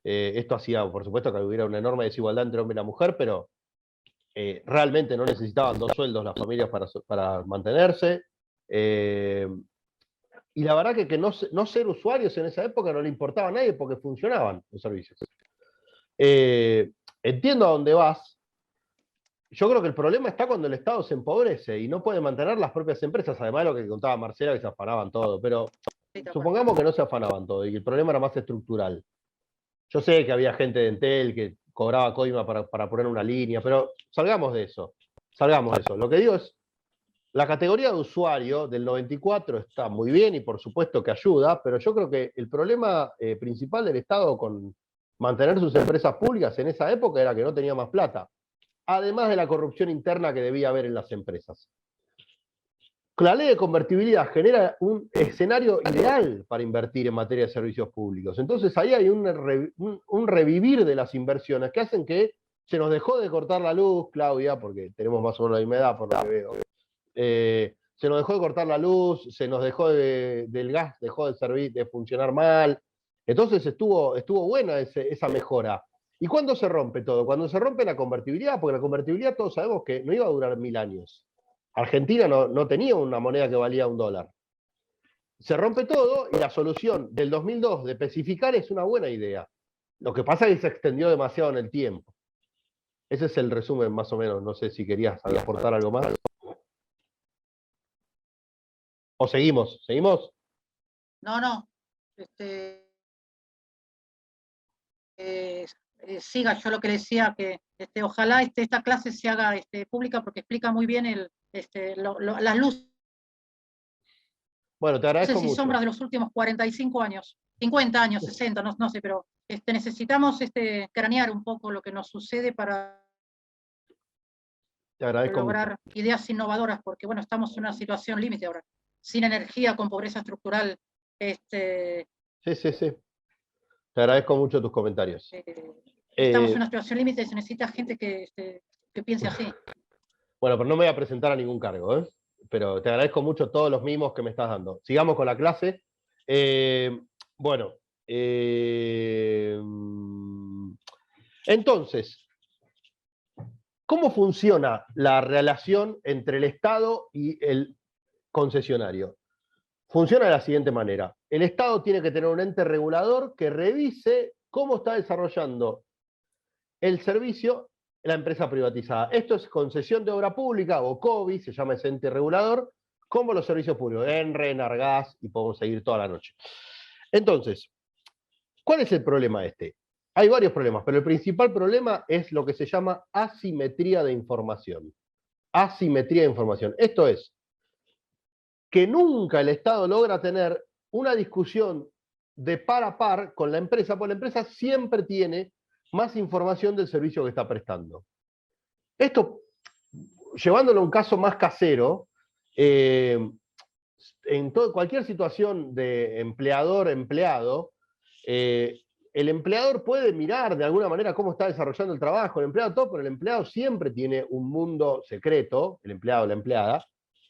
Esto hacía, por supuesto, que hubiera una enorme desigualdad entre hombre y la mujer, pero realmente no necesitaban 2 sueldos las familias para mantenerse. Y la verdad que no ser usuarios en esa época no le importaba a nadie porque funcionaban los servicios. Entiendo a dónde vas. Yo creo que el problema está cuando el Estado se empobrece y no puede mantener las propias empresas, además de lo que contaba Marcela, que se afanaban todo, pero supongamos que no se afanaban todo y que el problema era más estructural. Yo sé que había gente de Entel que cobraba coima para poner una línea, pero salgamos de eso. Salgamos de eso. Lo que digo es, la categoría de usuario del 94 está muy bien y por supuesto que ayuda, pero yo creo que el problema principal del Estado con mantener sus empresas públicas en esa época era que no tenía más plata, además de la corrupción interna que debía haber en las empresas. La ley de convertibilidad genera un escenario ideal para invertir en materia de servicios públicos. Entonces ahí hay un revivir de las inversiones que hacen que se nos dejó de cortar la luz, Claudia, porque tenemos más o menos la misma edad por lo que veo. Se nos dejó de cortar la luz, se nos dejó del gas, dejó de funcionar mal. Entonces estuvo buena esa mejora. ¿Y cuándo se rompe todo? Cuando se rompe la convertibilidad, porque la convertibilidad todos sabemos que no iba a durar 1000 años. Argentina no tenía una moneda que valía $1. Se rompe todo y la solución del 2002 de especificar es una buena idea. Lo que pasa es que se extendió demasiado en el tiempo. Ese es el resumen más o menos. No sé si querías aportar algo más. ¿O seguimos? ¿Seguimos? No. Siga, yo lo que decía, que ojalá esta clase se haga pública porque explica muy bien las luces Bueno, te agradezco y mucho. sombras de los últimos 45 años, 50 años, 60, no sé, pero necesitamos cranear un poco lo que nos sucede para Te agradezco lograr mucho. ideas innovadoras, porque bueno, estamos en una situación límite ahora, sin energía, con pobreza estructural. Sí. Te agradezco mucho tus comentarios. Estamos en una situación límite y se necesita gente que piense así. Bueno, pero no me voy a presentar a ningún cargo, ¿eh? Pero te agradezco mucho todos los mimos que me estás dando. Sigamos con la clase. Entonces, ¿cómo funciona la relación entre el Estado y el concesionario? Funciona de la siguiente manera. El Estado tiene que tener un ente regulador que revise cómo está desarrollando el servicio la empresa privatizada. Esto es concesión de obra pública, o COBI, se llama ese ente regulador, como los servicios públicos, ENRE, Enargas, y podemos seguir toda la noche. Entonces, ¿cuál es el problema este? Hay varios problemas, pero el principal problema es lo que se llama asimetría de información. Asimetría de información. Esto es, que nunca el Estado logra tener una discusión de par a par con la empresa, porque la empresa siempre tiene más información del servicio que está prestando. Esto, llevándolo a un caso más casero, en cualquier situación de empleador-empleado, el empleador puede mirar de alguna manera cómo está desarrollando el trabajo, el empleado todo, pero el empleado siempre tiene un mundo secreto, el empleado, la empleada,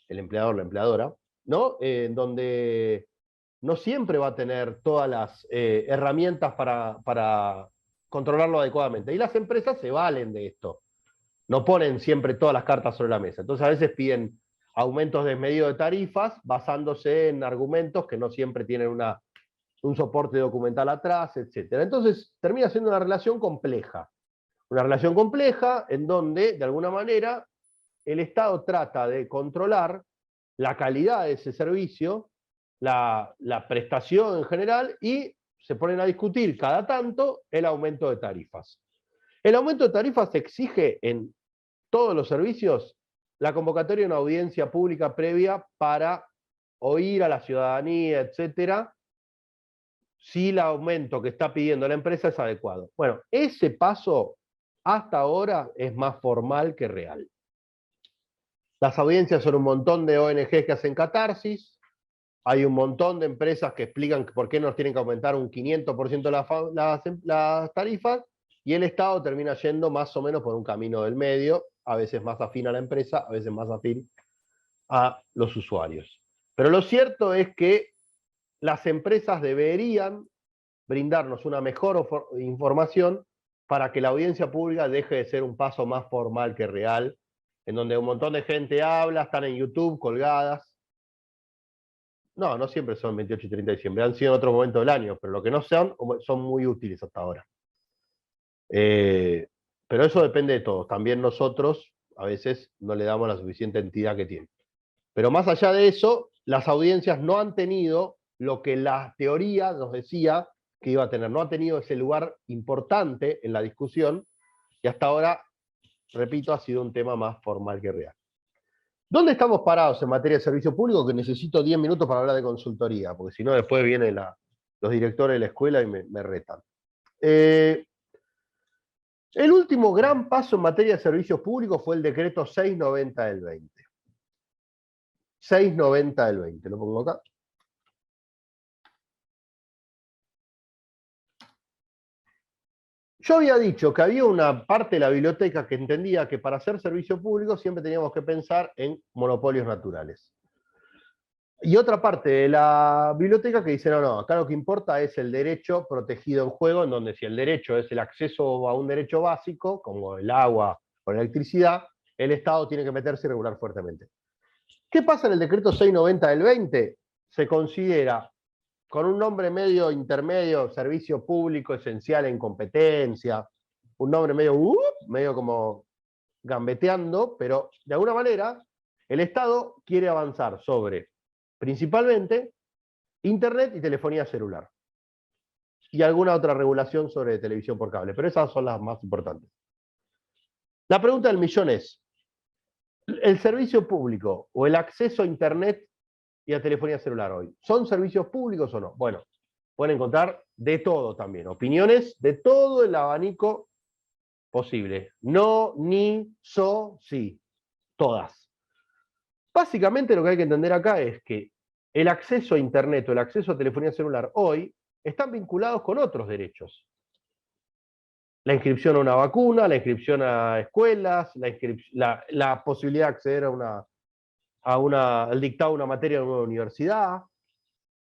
el empleador, la empleadora, ¿no? Donde no siempre va a tener todas las herramientas para controlarlo adecuadamente. Y las empresas se valen de esto. No ponen siempre todas las cartas sobre la mesa. Entonces a veces piden aumentos desmedidos de tarifas basándose en argumentos que no siempre tienen un soporte documental atrás, etc. Entonces termina siendo una relación compleja. Una relación compleja en donde, de alguna manera, el Estado trata de controlar la calidad de ese servicio, la prestación en general, y se ponen a discutir cada tanto el aumento de tarifas. El aumento de tarifas exige en todos los servicios la convocatoria de una audiencia pública previa para oír a la ciudadanía, etcétera, si el aumento que está pidiendo la empresa es adecuado. Bueno, ese paso hasta ahora es más formal que real. Las audiencias son un montón de ONGs que hacen catarsis, hay un montón de empresas que explican por qué nos tienen que aumentar un 500% las tarifas, y el Estado termina yendo más o menos por un camino del medio, a veces más afín a la empresa, a veces más afín a los usuarios. Pero lo cierto es que las empresas deberían brindarnos una mejor información para que la audiencia pública deje de ser un paso más formal que real, en donde un montón de gente habla, están en YouTube colgadas. No, no siempre son 28 y 30 de diciembre, han sido en otro momento del año, pero lo que no son muy útiles hasta ahora. Pero eso depende de todos. También nosotros a veces no le damos la suficiente entidad que tiene. Pero más allá de eso, las audiencias no han tenido lo que la teoría nos decía que iba a tener. No ha tenido ese lugar importante en la discusión, y hasta ahora, repito, ha sido un tema más formal que real. ¿Dónde estamos parados en materia de servicio público? Que necesito 10 minutos para hablar de consultoría, porque si no después vienen los directores de la escuela y me retan. El último gran paso en materia de servicios públicos fue el decreto 690 del 20. 690 del 20, lo pongo acá. Yo había dicho que había una parte de la biblioteca que entendía que para hacer servicio público siempre teníamos que pensar en monopolios naturales. Y otra parte de la biblioteca que dice, no, acá lo que importa es el derecho protegido en juego, en donde si el derecho es el acceso a un derecho básico, como el agua o la electricidad, el Estado tiene que meterse y regular fuertemente. ¿Qué pasa en el decreto 690 del 20? Se considera, con un nombre medio intermedio, servicio público esencial en competencia, un nombre medio como gambeteando, pero de alguna manera el Estado quiere avanzar sobre, principalmente, Internet y telefonía celular. Y alguna otra regulación sobre televisión por cable, pero esas son las más importantes. La pregunta del millón es, ¿el servicio público o el acceso a Internet y a telefonía celular hoy son servicios públicos o no? Bueno, pueden encontrar de todo también, opiniones de todo el abanico posible. No, ni, sí, todas. Básicamente lo que hay que entender acá es que el acceso a Internet o el acceso a telefonía celular hoy están vinculados con otros derechos. La inscripción a una vacuna, la inscripción a escuelas, la posibilidad de acceder al dictado de una materia en una universidad,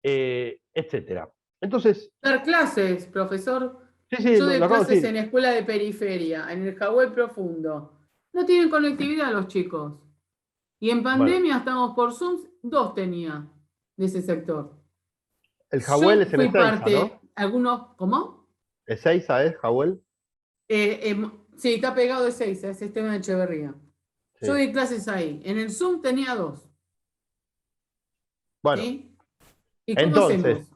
etc. Entonces... Dar clases, profesor. Sí, yo doy clases en escuela de periferia, en el Jahuel Profundo. No tienen conectividad los chicos. Y en pandemia estamos por Zoom, 2 tenía de ese sector. El Jahuel es en Ezeiza, ¿no? Algunos, ¿cómo? ¿Ezeiza es Jahuel? Sí, está pegado de Ezeiza, es Esteban Echeverría. Sí. Yo doy clases ahí. En el Zoom tenía 2. Bueno. ¿Sí? ¿Y cómo hacemos?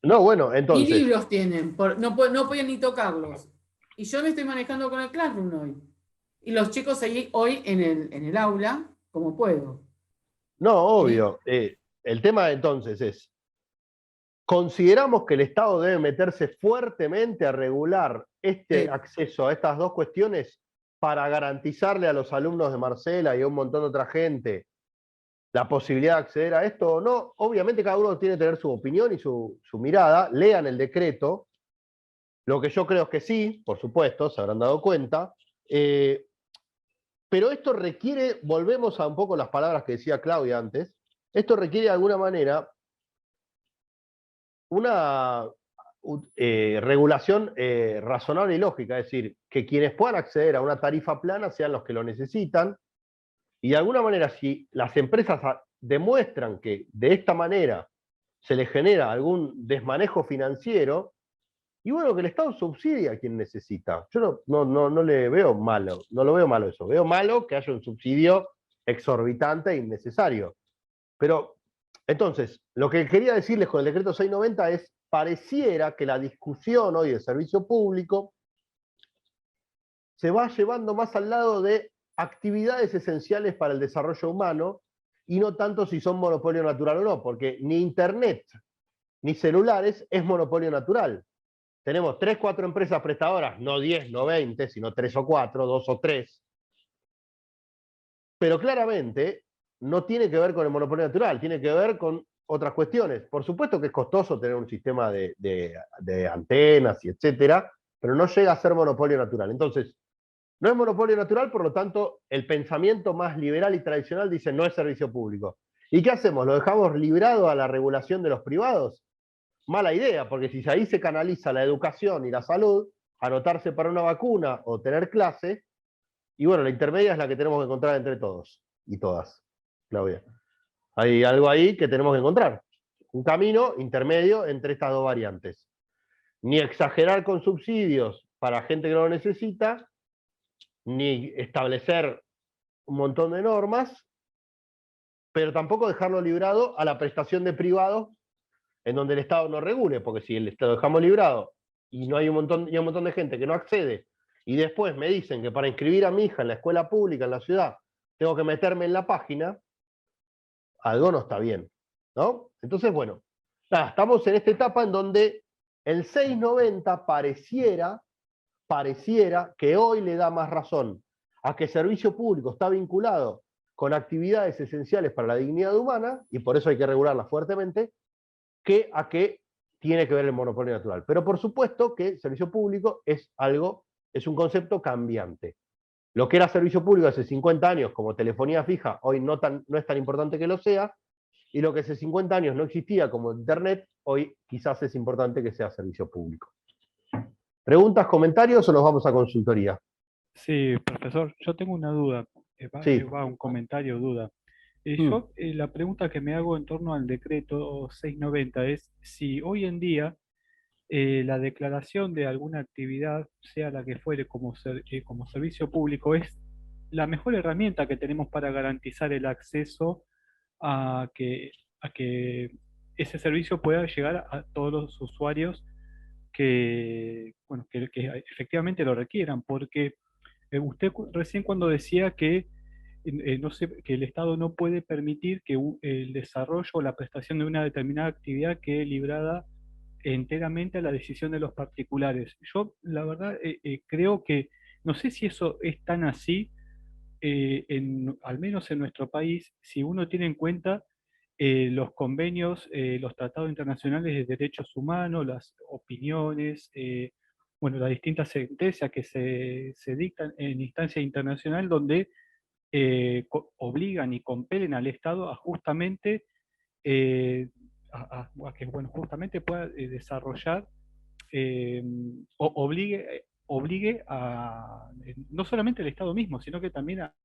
Entonces. Y libros tienen, no podían ni tocarlos. Y yo me estoy manejando con el Classroom hoy. Y los chicos ahí hoy en el aula, como puedo. No, obvio. El tema entonces es, consideramos que el Estado debe meterse fuertemente a regular acceso a estas dos cuestiones para garantizarle a los alumnos de Marcela y a un montón de otra gente la posibilidad de acceder a esto o no. Obviamente cada uno tiene que tener su opinión y su mirada. Lean el decreto. Lo que yo creo es que sí, por supuesto, se habrán dado cuenta. Pero esto requiere, volvemos a un poco las palabras que decía Claudia antes, esto requiere de alguna manera una regulación razonable y lógica, es decir, que quienes puedan acceder a una tarifa plana sean los que lo necesitan, y de alguna manera si las empresas demuestran que de esta manera se les genera algún desmanejo financiero, y bueno, que el Estado subsidia a quien necesita. Yo no le veo malo, no lo veo malo eso. Veo malo que haya un subsidio exorbitante e innecesario. Pero, entonces, lo que quería decirles con el decreto 690 es, pareciera que la discusión hoy de servicio público se va llevando más al lado de actividades esenciales para el desarrollo humano y no tanto si son monopolio natural o no, porque ni Internet ni celulares es monopolio natural. Tenemos 3, 4 empresas prestadoras, no 10, no 20, sino 3 o 4, 2 o 3. Pero claramente no tiene que ver con el monopolio natural, tiene que ver con otras cuestiones. Por supuesto que es costoso tener un sistema de antenas y etcétera, pero no llega a ser monopolio natural. Entonces, no es monopolio natural, por lo tanto, el pensamiento más liberal y tradicional dice no es servicio público. ¿Y qué hacemos? ¿Lo dejamos librado a la regulación de los privados? Mala idea, porque si ahí se canaliza la educación y la salud, anotarse para una vacuna o tener clase, y bueno, la intermedia es la que tenemos que encontrar entre todos y todas, Claudia. Hay algo ahí que tenemos que encontrar. Un camino intermedio entre estas dos variantes. Ni exagerar con subsidios para gente que no lo necesita, ni establecer un montón de normas, pero tampoco dejarlo librado a la prestación de privados en donde el Estado no regule, porque si lo dejamos librado y no hay un montón de gente que no accede, y después me dicen que para inscribir a mi hija en la escuela pública en la ciudad tengo que meterme en la página, algo no está bien, ¿no? Entonces, bueno, nada, estamos en esta etapa en donde el 690 pareciera que hoy le da más razón a que servicio público está vinculado con actividades esenciales para la dignidad humana, y por eso hay que regularla fuertemente, que a qué tiene que ver el monopolio natural. Pero por supuesto que servicio público es un concepto cambiante. Lo que era servicio público hace 50 años como telefonía fija, hoy no es tan importante que lo sea, y lo que hace 50 años no existía como Internet, hoy quizás es importante que sea servicio público. ¿Preguntas, comentarios o nos vamos a consultoría? Sí, profesor, yo tengo una duda, Sí. un comentario o duda. La pregunta que me hago en torno al decreto 690 es si hoy en día la declaración de alguna actividad, sea la que fuere como servicio público, es la mejor herramienta que tenemos para garantizar el acceso a que ese servicio pueda llegar a todos los usuarios que efectivamente lo requieran, porque usted recién cuando decía que, no que el Estado no puede permitir que el desarrollo o la prestación de una determinada actividad quede librada enteramente a la decisión de los particulares. Yo, la verdad, creo que, no sé si eso es tan así, al menos en nuestro país, si uno tiene en cuenta los convenios, los tratados internacionales de derechos humanos, las opiniones, las distintas sentencias que se dictan en instancia internacional donde obligan y compelen al Estado a justamente a que justamente pueda desarrollar, obligue a no solamente al Estado mismo, sino que también a...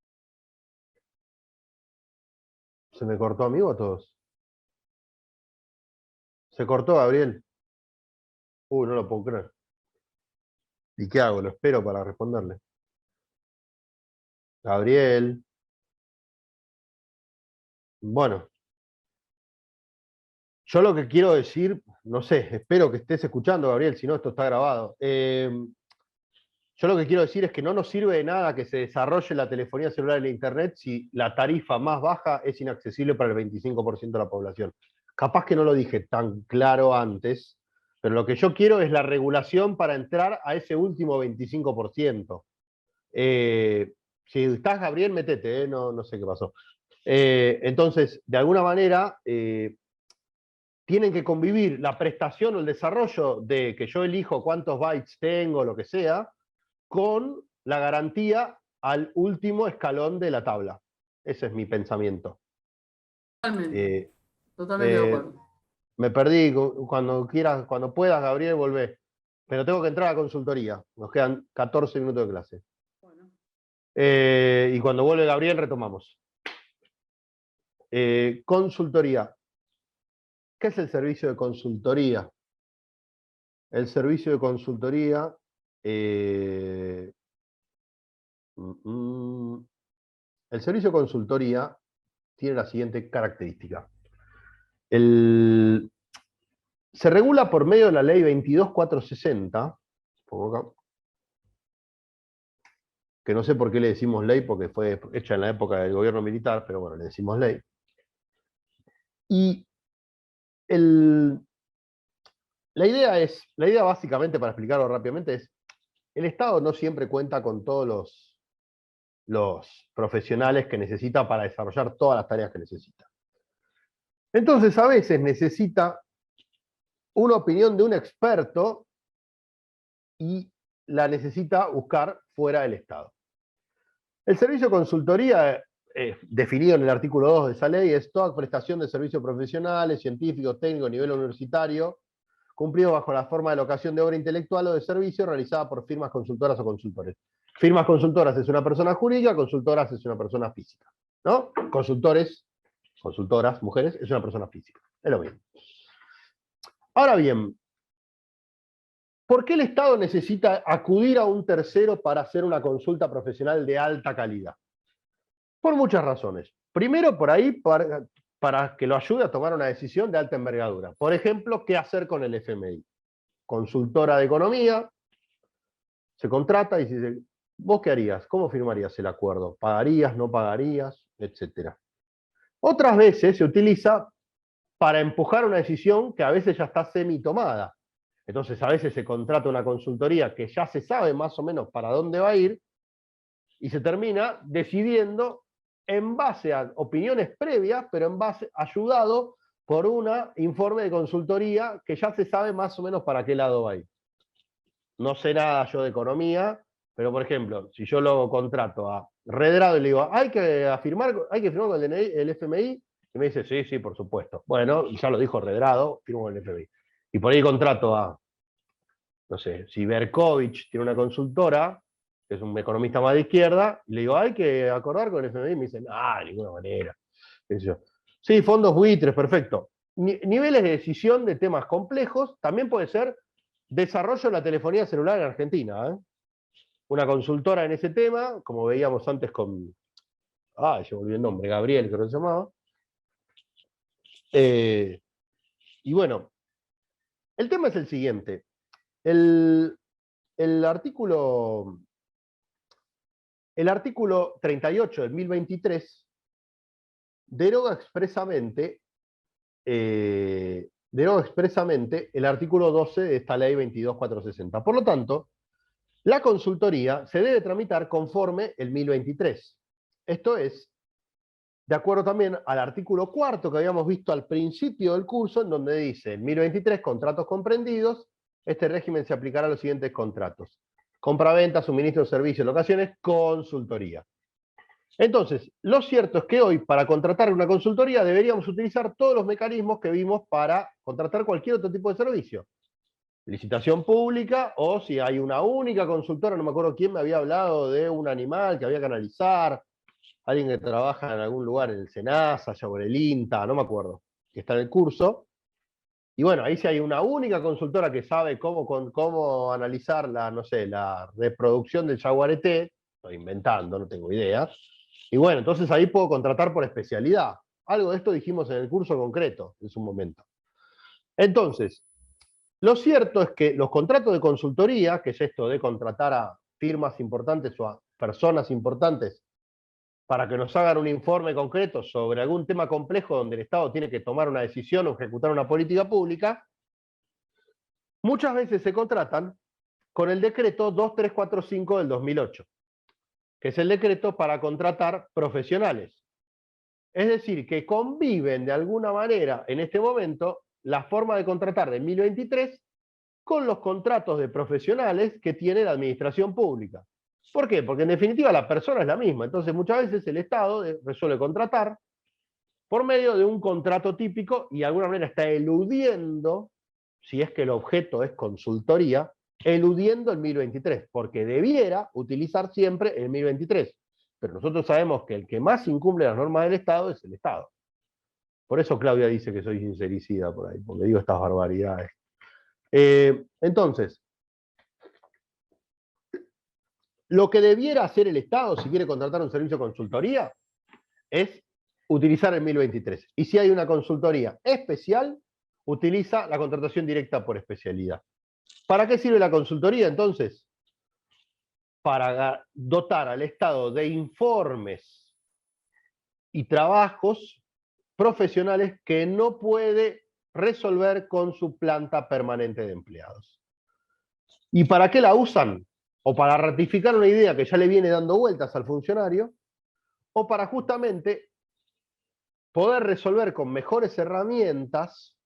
¿Se me cortó a mí o a todos? ¿Se cortó, Gabriel? No lo puedo creer. ¿Y qué hago? Lo espero para responderle. Gabriel. Bueno. Yo lo que quiero decir, no sé, espero que estés escuchando, Gabriel, si no, esto está grabado. Yo lo que quiero decir es que no nos sirve de nada que se desarrolle la telefonía celular y la Internet si la tarifa más baja es inaccesible para el 25% de la población. Capaz que no lo dije tan claro antes, pero lo que yo quiero es la regulación para entrar a ese último 25%. Si estás, Gabriel, metete, no sé qué pasó. Entonces, de alguna manera, tienen que convivir la prestación o el desarrollo de que yo elijo cuántos bytes tengo, lo que sea, con la garantía al último escalón de la tabla. Ese es mi pensamiento. Totalmente. Totalmente de acuerdo. Me perdí, cuando quieras, cuando puedas, Gabriel, volvé. Pero tengo que entrar a consultoría. Nos quedan 14 minutos de clase. Bueno. Y cuando vuelve Gabriel, retomamos. Consultoría. ¿Qué es el servicio de consultoría? El servicio de consultoría... el servicio de consultoría tiene la siguiente característica. Se regula por medio de la ley 22.460, pongo acá, que no sé por qué le decimos ley, porque fue hecha en la época del gobierno militar, pero bueno, le decimos ley. Y la idea básicamente, para explicarlo rápidamente, es el Estado no siempre cuenta con todos los profesionales que necesita para desarrollar todas las tareas que necesita. Entonces, a veces necesita una opinión de un experto y la necesita buscar fuera del Estado. El servicio de consultoría, definido en el artículo 2 de esa ley, es toda prestación de servicios profesionales, científicos, técnicos, a nivel universitario, cumplido bajo la forma de locación de obra intelectual o de servicio realizada por firmas consultoras o consultores. Firmas consultoras es una persona jurídica, consultoras es una persona física, ¿no? Consultores, consultoras, mujeres, es una persona física. Es lo mismo. Ahora bien, ¿por qué el Estado necesita acudir a un tercero para hacer una consulta profesional de alta calidad? Por muchas razones. Primero, por ahí, para que lo ayude a tomar una decisión de alta envergadura. Por ejemplo, ¿qué hacer con el FMI? Consultora de economía, se contrata y dice, ¿vos qué harías? ¿Cómo firmarías el acuerdo? ¿Pagarías, no pagarías? Etcétera. Otras veces se utiliza para empujar una decisión que a veces ya está semi-tomada. Entonces a veces se contrata una consultoría que ya se sabe más o menos para dónde va a ir y se termina decidiendo en base a opiniones previas, pero en base, ayudado por un informe de consultoría que ya se sabe más o menos para qué lado va a ir. No sé nada yo de economía, pero por ejemplo, si yo lo contrato a Redrado y le digo, hay que firmar con el DNI, el FMI, y me dice, sí, por supuesto. Bueno, ya lo dijo Redrado, firmo con el FMI. Y por ahí contrato a, no sé, si Berkovich tiene una consultora, que es un economista más de izquierda, y le digo, hay que acordar con el FMI, y me dicen, de ninguna manera. Sí, fondos buitres, perfecto. Niveles de decisión de temas complejos, también puede ser desarrollo de la telefonía celular en Argentina. Una consultora en ese tema, como veíamos antes con, yo volví el nombre, Gabriel, creo que se llamaba. Y bueno, el tema es el siguiente. El artículo 38 del 1023 deroga expresamente el artículo 12 de esta ley 22.460. Por lo tanto, la consultoría se debe tramitar conforme el 1023. Esto es, de acuerdo también al artículo 4 que habíamos visto al principio del curso, en donde dice, en 1023, contratos comprendidos, este régimen se aplicará a los siguientes contratos: compraventa, suministro de servicios, locaciones, consultoría. Entonces, lo cierto es que hoy, para contratar una consultoría, deberíamos utilizar todos los mecanismos que vimos para contratar cualquier otro tipo de servicio. Licitación pública, o si hay una única consultora, no me acuerdo quién me había hablado de un animal que había que analizar, alguien que trabaja en algún lugar en el SENASA, allá por el INTA, no me acuerdo, que está en el curso. Y bueno, ahí sí hay una única consultora que sabe cómo analizar la reproducción del jaguareté, estoy inventando, no tengo idea. Y bueno, entonces ahí puedo contratar por especialidad. Algo de esto dijimos en el curso concreto, en su momento. Entonces, lo cierto es que los contratos de consultoría, que es esto de contratar a firmas importantes o a personas importantes para que nos hagan un informe concreto sobre algún tema complejo donde el Estado tiene que tomar una decisión o ejecutar una política pública, muchas veces se contratan con el decreto 2345 del 2008, que es el decreto para contratar profesionales. Es decir, que conviven de alguna manera en este momento la forma de contratar de 2023 con los contratos de profesionales que tiene la administración pública. ¿Por qué? Porque en definitiva la persona es la misma. Entonces muchas veces el Estado resuelve contratar por medio de un contrato típico y de alguna manera está eludiendo, si es que el objeto es consultoría, eludiendo el 1023, porque debiera utilizar siempre el 1023. Pero nosotros sabemos que el que más incumple las normas del Estado es el Estado. Por eso Claudia dice que soy sincericida por ahí, porque digo estas barbaridades. Entonces, lo que debiera hacer el Estado si quiere contratar un servicio de consultoría es utilizar el 1023. Y si hay una consultoría especial, utiliza la contratación directa por especialidad. ¿Para qué sirve la consultoría entonces? Para dotar al Estado de informes y trabajos profesionales que no puede resolver con su planta permanente de empleados. ¿Y para qué la usan? O para ratificar una idea que ya le viene dando vueltas al funcionario, o para justamente poder resolver con mejores herramientas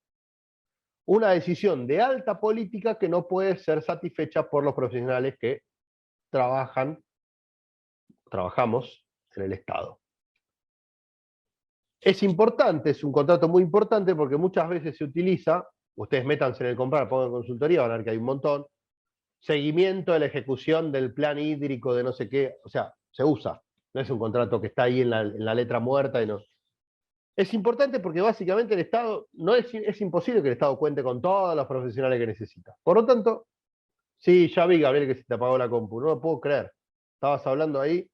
una decisión de alta política que no puede ser satisfecha por los profesionales que trabajamos en el Estado. Es importante, es un contrato muy importante porque muchas veces se utiliza, ustedes métanse en el comprar, pongan consultoría, van a ver que hay un montón, seguimiento de la ejecución del plan hídrico de no sé qué, o sea, se usa, no es un contrato que está ahí en la letra muerta y no. Es importante porque básicamente el Estado, es imposible que el Estado cuente con todos los profesionales que necesita. Por lo tanto, sí, ya vi, Gabriel, que se te apagó la compu, no lo puedo creer. Estabas hablando ahí,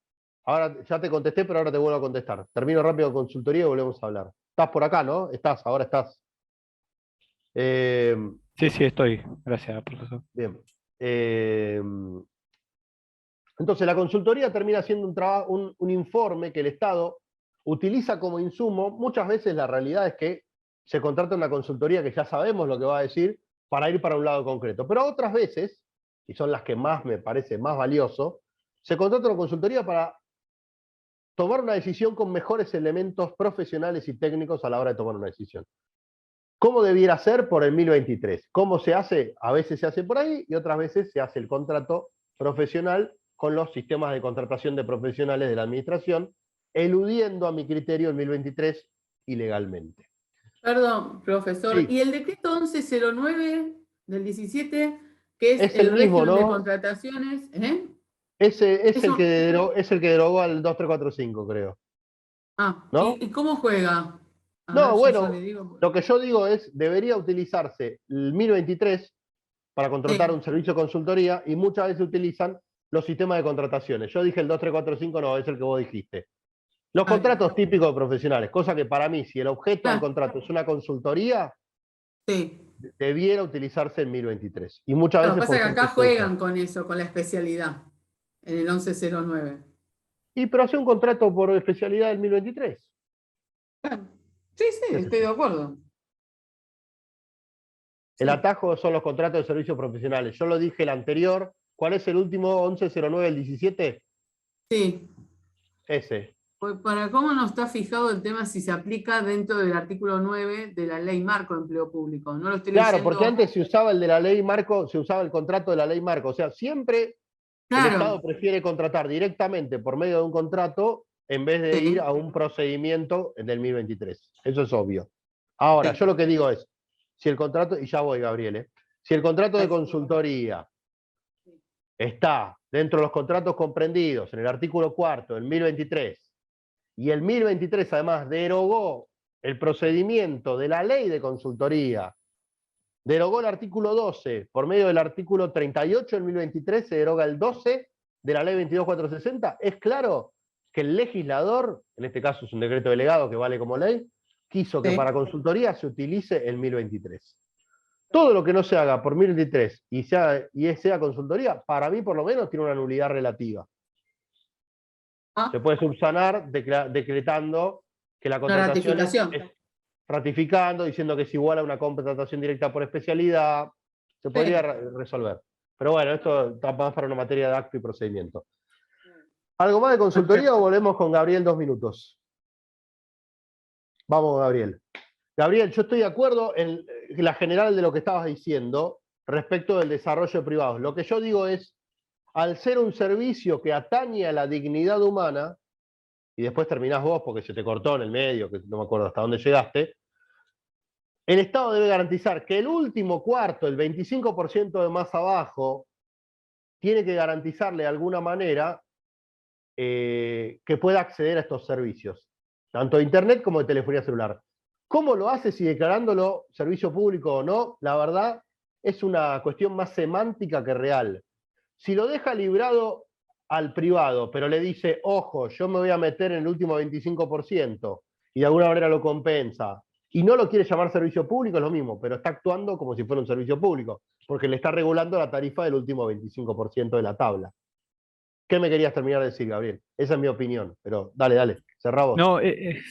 ahora ya te contesté, pero ahora te vuelvo a contestar. Termino rápido con consultoría y volvemos a hablar. Estás por acá, ¿no? Ahora estás. Sí, sí, estoy. Gracias, profesor. Bien. Entonces la consultoría termina siendo un informe que el Estado utiliza como insumo. Muchas veces la realidad es que se contrata una consultoría que ya sabemos lo que va a decir para ir para un lado concreto. Pero otras veces, y son las que más me parece más valioso, se contrata una consultoría para tomar una decisión con mejores elementos profesionales y técnicos a la hora de tomar una decisión. ¿Cómo debiera ser? Por el 1023. ¿Cómo se hace? A veces se hace por ahí y otras veces se hace el contrato profesional con los sistemas de contratación de profesionales de la administración, eludiendo a mi criterio el 1023 ilegalmente. Perdón, profesor. Sí. ¿Y el decreto 1109 del 17, que Es el el mismo, régimen de ¿no? contrataciones? Ese es Eso- el que derogó al 2345, creo. Ah, ¿No? ¿y cómo juega? A ver, No, yo bueno, le digo. lo que yo digo es, debería utilizarse el 1023 para contratar Sí. un servicio de consultoría y muchas veces utilizan los sistemas de contrataciones. Yo dije el 2345, no, es el que vos dijiste. Los Ah, bien. contratos típicos de profesionales, cosa que para mí, si el objeto del Claro. contrato es una consultoría, Sí. debiera utilizarse el 1023. Y muchas Lo que veces pasa por es que acá suerte se usa. juegan con eso, con la especialidad, en el 1109. Y pero hace un contrato por especialidad del 1023. Claro. Sí, sí, estoy de acuerdo. El Sí. atajo son los contratos de servicios profesionales. Yo lo dije el anterior. ¿Cuál es el último? 1109 del 17. Sí. Ese. Pues para cómo no está fijado el tema si se aplica dentro del artículo 9 de la Ley Marco de Empleo Público. No lo estoy Claro, leyendo. porque antes se usaba el de la ley marco, se usaba el contrato de la ley marco. O sea, siempre el Estado Claro. prefiere contratar directamente por medio de un contrato en vez de Sí. ir a un procedimiento del 1023. Eso es obvio. Ahora, Sí. yo lo que digo es, si el contrato, y ya voy, Gabriel, si el contrato de Ahí. consultoría está dentro de los contratos comprendidos en el artículo 4 del 1023, y el 1023 además derogó el procedimiento de la ley de consultoría, derogó el artículo 12, por medio del artículo 38 del 1023 se deroga el 12 de la ley 22460, es claro que el legislador, en este caso es un decreto delegado que vale como ley, quiso que Sí. para consultoría se utilice el 1023. Todo lo que no se haga por 1023 y sea consultoría, para mí por lo menos tiene una nulidad relativa. Ah, Se puede subsanar decretando que la una contratación ratificación. es ratificando, diciendo que es igual a una contratación directa por especialidad, se podría resolver. Pero bueno, esto está más para una materia de acto y procedimiento. ¿Algo más de consultoría o volvemos con Gabriel 2 minutos? Vamos, Gabriel. Gabriel, yo estoy de acuerdo en la general de lo que estabas diciendo respecto del desarrollo de privados. Lo que yo digo es, al ser un servicio que atañe a la dignidad humana, y después terminás vos porque se te cortó en el medio, que no me acuerdo hasta dónde llegaste, el Estado debe garantizar que el último cuarto, el 25% de más abajo, tiene que garantizarle de alguna manera que pueda acceder a estos servicios, tanto de Internet como de telefonía celular. ¿Cómo lo hace, si declarándolo servicio público o no? La verdad es una cuestión más semántica que real. Si lo deja librado al privado, pero le dice, ojo, yo me voy a meter en el último 25%, y de alguna manera lo compensa, y no lo quiere llamar servicio público, es lo mismo, pero está actuando como si fuera un servicio público, porque le está regulando la tarifa del último 25% de la tabla. ¿Qué me querías terminar de decir, Gabriel? Esa es mi opinión, pero dale, cerrá vos. No,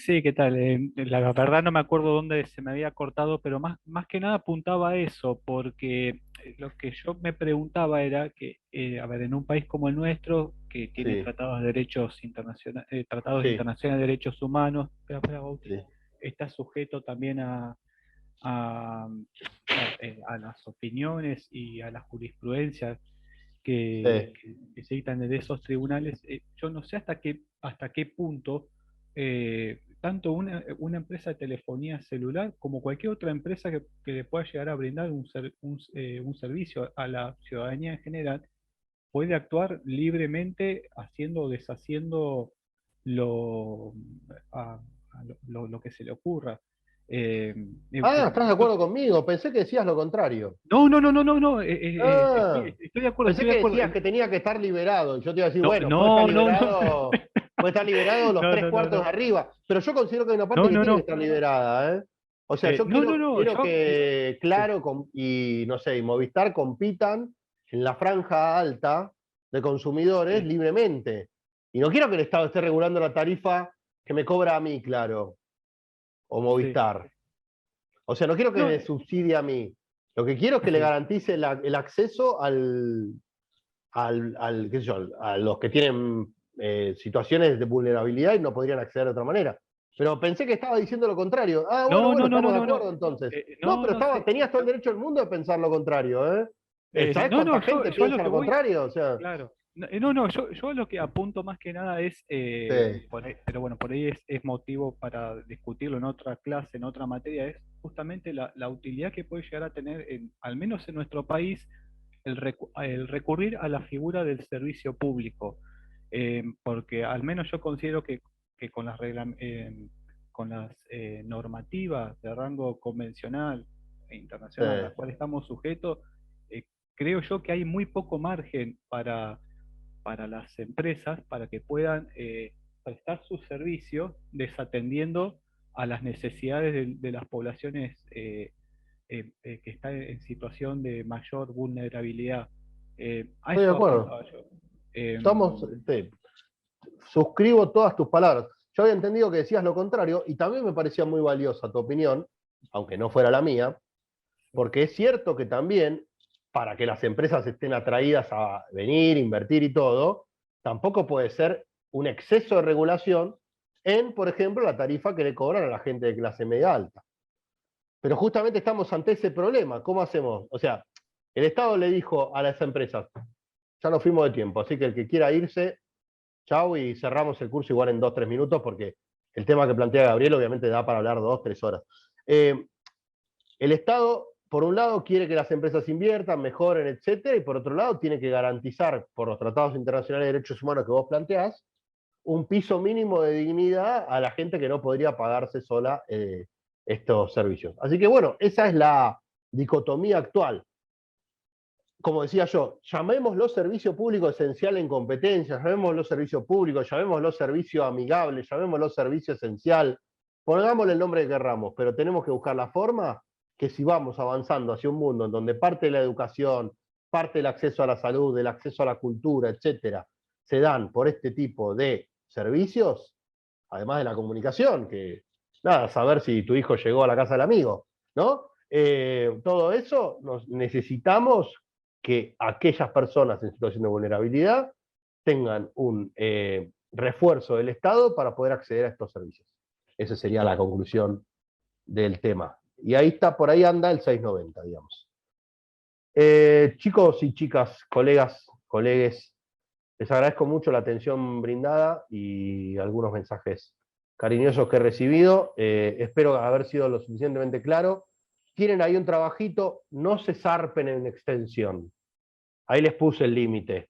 sí, ¿qué tal? La verdad no me acuerdo dónde se me había cortado, pero más que nada apuntaba a eso, porque lo que yo me preguntaba era que, a ver, en un país como el nuestro, que tiene Sí, tratados de derechos internacionales, tratados sí, internacionales de derechos humanos, Bauti, sí. está sujeto también a, a las opiniones y a la jurisprudencia Sí. que se dictan de esos tribunales. Yo no sé hasta qué punto tanto una empresa de telefonía celular como cualquier otra empresa que le pueda llegar a brindar un servicio a la ciudadanía en general puede actuar libremente haciendo o deshaciendo lo, lo que se le ocurra. Eh, Ah, ¿estás de yo- acuerdo conmigo? Pensé que decías lo contrario. no, Ah, estoy de acuerdo, pensé estoy de que acuerdo. decías que tenía que estar liberado. Yo te iba a decir, No, bueno, no, no, no. puede estar liberado los No, tres no, no, cuartos de no. arriba. Pero yo considero que hay una parte No, que no, tiene que no. estar liberada, ¿eh? O sea, yo No. quiero Yo, que sí, Claro y no sé, y Movistar compitan en la franja alta de consumidores sí, libremente. Y no quiero que el Estado esté regulando la tarifa que me cobra a mí, Claro, o sí. Movistar. O sea, no quiero que No, me subsidie a mí. Lo que quiero es que le sí. garantice el acceso qué sé yo, a los que tienen situaciones de vulnerabilidad y no podrían acceder de otra manera. Pero pensé que estaba diciendo lo contrario. Ah, No, no, no, estamos no, de no, acuerdo no. entonces. No, No, pero no sé. tenías todo el derecho del mundo de pensar lo contrario, ¿eh? ¿Sabés No, cuánta no, gente yo a lo piensa que lo voy, contrario? O sea, claro. No, yo lo que apunto más que nada es, sí, pero bueno, por ahí es motivo para discutirlo en otra clase, en otra materia, es justamente la utilidad que puede llegar a tener, al menos en nuestro país, el recurrir a la figura del servicio público. Porque al menos yo considero que con las normativas de rango convencional e sí. internacional a las cuales estamos sujetos, creo yo que hay muy poco margen para las empresas para que puedan prestar sus servicios desatendiendo a las necesidades de las poblaciones que están en situación de mayor vulnerabilidad. A Estoy de eso acuerdo. apuntaba yo. Eh, Suscribo todas tus palabras. Yo había entendido que decías lo contrario y también me parecía muy valiosa tu opinión, aunque no fuera la mía, porque es cierto que también, para que las empresas estén atraídas a venir, invertir y todo, tampoco puede ser un exceso de regulación en, por ejemplo, la tarifa que le cobran a la gente de clase media alta. Pero justamente estamos ante ese problema. ¿Cómo hacemos? O sea, el Estado le dijo a las empresas, ya nos fuimos de tiempo, así que el que quiera irse, chau, y cerramos el curso igual en 2-3 minutos, porque el tema que plantea Gabriel obviamente da para hablar 2-3 horas. El Estado, por un lado, quiere que las empresas inviertan, mejoren, etcétera, y por otro lado, tiene que garantizar, por los tratados internacionales de derechos humanos que vos planteás, un piso mínimo de dignidad a la gente que no podría pagarse sola estos servicios. Así que bueno, esa es la dicotomía actual. Como decía yo, llamémoslo servicio público esencial en competencia, llamémoslo servicio público, llamémoslo servicio amigable, llamémoslo servicio esencial, pongámosle el nombre que querramos, pero tenemos que buscar la forma que, si vamos avanzando hacia un mundo en donde parte de la educación, parte del acceso a la salud, del acceso a la cultura, etcétera, se dan por este tipo de servicios, además de la comunicación, que nada, saber si tu hijo llegó a la casa del amigo, ¿no? Todo eso necesitamos que aquellas personas en situación de vulnerabilidad tengan un refuerzo del Estado para poder acceder a estos servicios. Esa sería la conclusión del tema. Y ahí está, por ahí anda el 690, digamos. Chicos y chicas, colegas, colegues, les agradezco mucho la atención brindada y algunos mensajes cariñosos que he recibido. Espero haber sido lo suficientemente claro. Tienen ahí un trabajito, no se zarpen en extensión. Ahí les puse el límite.